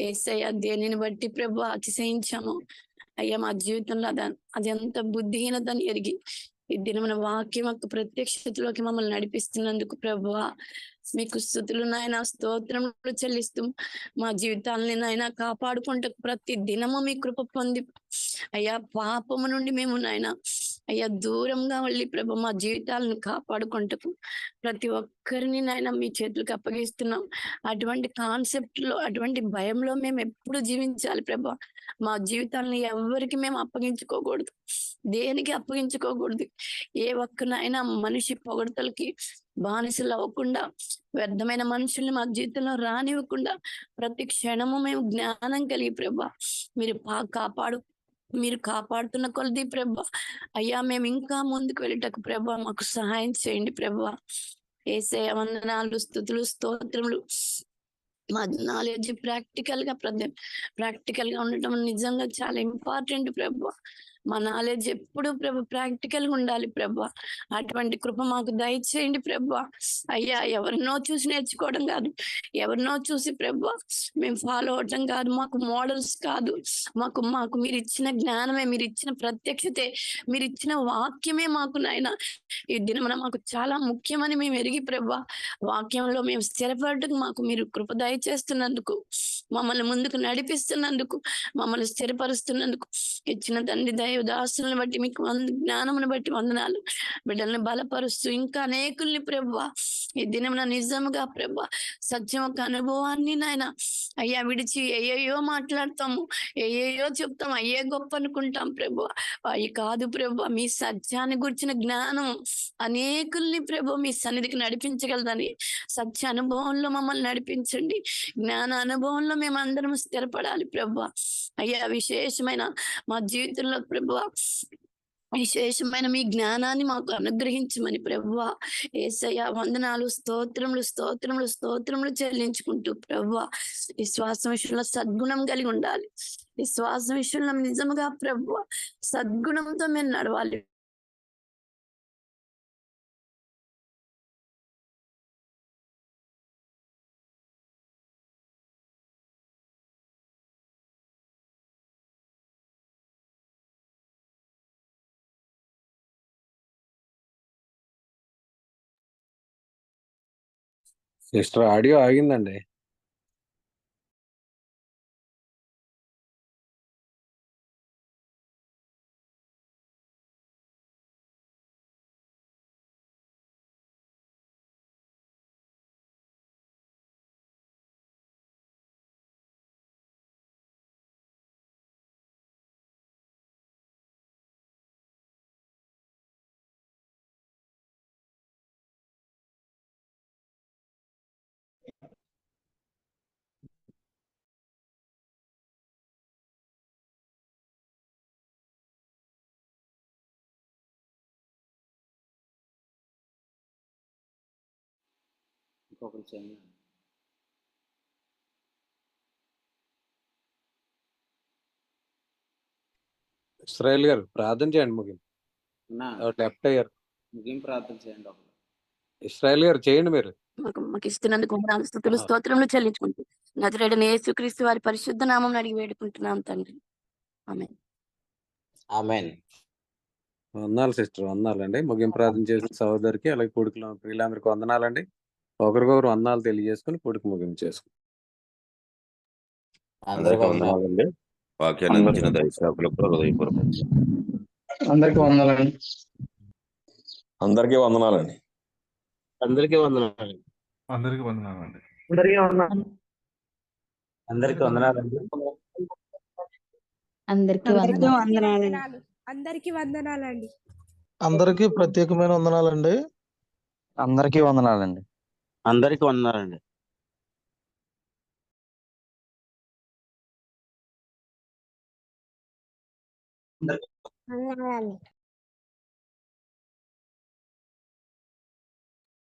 యేసయ్య దేనిని బట్టి ప్రభు అతిశయించాము అయ్యా మా జీవితంలో అది ఎంత బుద్ధిహీనతని ఎరిగి ఈ దినమున వాక్యం యొక్క ప్రత్యక్షతలోకి మమ్మల్ని నడిపిస్తున్నందుకు ప్రభువా మీకు స్తుతులు నాయన, స్తోత్రములు చెల్లిస్తూ మా జీవితాలని నాయన కాపాడుకుంటూ ప్రతి దినము మీ కృప పొంది అయ్యా పాపము నుండి మేము నాయన అయ్యా దూరంగా వెళ్ళి ప్రభు మా జీవితాలను కాపాడుకుంటూ ప్రతి ఒక్కరిని నాయన మీ చేతులకు అప్పగిస్తున్నాం. అటువంటి కాన్సెప్ట్ లో అటువంటి భయంలో మేము ఎప్పుడు జీవించాలి ప్రభు. మా జీవితాలను ఎవరికి మేము అప్పగించుకోకూడదు, దేనికి అప్పగించుకోకూడదు. ఏ ఒక్కనైనా మనిషి పొగడతలకి బానిసలు అవ్వకుండా, వ్యర్థమైన మనుషుల్ని మా జీవితంలో రానివ్వకుండా ప్రతి క్షణము మేము జ్ఞానం కలిగి ప్రభా మీరు కాపాడుతున్న కొలది ప్రభా అయ్యా మేము ఇంకా ముందుకు వెళ్ళటకు ప్రభా మాకు సహాయం చేయండి ప్రభా. యేసయ్య వందనాలు, స్తుతులు, స్తోత్రములు. మా నాలెడ్జ్ ప్రాక్టికల్ గా ఉండటం నిజంగా చాలా ఇంపార్టెంట్ ప్రభా. మా నాలెడ్జ్ ఎప్పుడు ప్రభు ప్రాక్టికల్ గా ఉండాలి ప్రభా. అటువంటి కృప మాకు దయచేయండి ప్రభా. అయ్యా ఎవరినో చూసి నేర్చుకోవడం కాదు, ఎవరినో చూసి ప్రభా మేము ఫాలో అవటం కాదు, మాకు మోడల్స్ కాదు, మాకు మాకు మీరు ఇచ్చిన జ్ఞానమే, మీరు ఇచ్చిన ప్రత్యక్షతే, మీరు ఇచ్చిన వాక్యమే మాకు నాయన ఈ దినమున మాకు చాలా ముఖ్యమని మేము ఎరిగి ప్రభా వాక్యంలో మేము స్థిరపడటకు మాకు మీరు కృప దయచేస్తున్నందుకు, మమ్మల్ని ముందుకు నడిపిస్తున్నందుకు, మమ్మల్ని స్థిరపరుస్తున్నందుకు ఇచ్చిన తండ్రి దైవదాసులను బట్టి మీకు జ్ఞానమును బట్టి వందనాలు. బిడ్డల్ని బలపరుస్తూ ఇంకా అనేకుల్ని ప్రభా ఈ దినమున నిజముగా ప్రభా సత్యం ఒక అనుభవాన్ని నాయన అయ్యా విడిచి ఏయో మాట్లాడతాము, ఏయో చెప్తాం, అయ్యే గొప్ప అనుకుంటాం ప్రభా. అవి కాదు ప్రభా, మీ సత్యాన్ని గురించిన జ్ఞానం అనేకుల్ని ప్రభు మీ సన్నిధికి నడిపించగలదని సత్య అనుభవంలో మమ్మల్ని నడిపించండి. జ్ఞాన అనుభవంలో మేము అందరం స్థిరపడాలి ప్రభా. అయ్యా విశేషమైన మా జీవితంలో ప్రభువా విశేషమైన మీ జ్ఞానాన్ని మాకు అనుగ్రహించమని ప్రభువా యేసయ్య వందనాలు, స్తోత్రములు, స్తోత్రములు, స్తోత్రములు చెల్లించుకుంటూ ప్రభువా విశ్వాసం విషయంలో సద్గుణం కలిగి ఉండాలి. విశ్వాసం విషయంలో నిజముగా ప్రభువా సద్గుణంతో మేము నడవాలి. సిస్టర్ ఆడియో ఆగిందండి. ఇంకొకరు చేయండి. ఇస్రాయేల్ గారు ప్రార్థన చేయండి ముగింపు. అన్నా లెఫ్ట్ అయ్యారు. ముగింపు ప్రార్థన చేయండి ఒకరు. ఇస్రాయేల్ గారు చేయండి మీరు. మాకు ఇస్తున్నందుకు వందనాలు, స్తుతులు, ఆహా. స్తోత్రములు చెల్లించుకుంటూ నజరేయుడైన యేసుక్రీస్తు వారి పరిశుద్ధ నామం అడిగి వేడుకుంటున్నాం తండ్రి. ఆమేన్. ఆమెన్. వందనాలు సిస్టర్, వందనాలండి. ముగింపు ప్రార్థన చేసిన సహోదరికి అలాగే కొడుకులు ప్రియులందరికీ వందనాలండి. ఒకరికొకరు వందనాలు తెలియజేసుకుని కొడుకు ముగింపు చేసుకుని అందరికీ వందనాలు. వందనాలండి. వాక్యాన్ని అందించిన దైవసేవకులకు హృదయపూర్వక అందరికీ వందనాలండి. అందరికీ వందనాలండి. అందరికీ వందనాలు. అందరికీ వందనాలండి. అందరికీ వందనాలు. అందరికీ వందనాలండి. అందరికీ వందనాలు. అందరికీ వందనాలండి. అందరికీ ప్రత్యేకమైన వందనాలండి. అందరికీ వందనాలండి. అందరికీ వందనాలండి. వందనాలండి.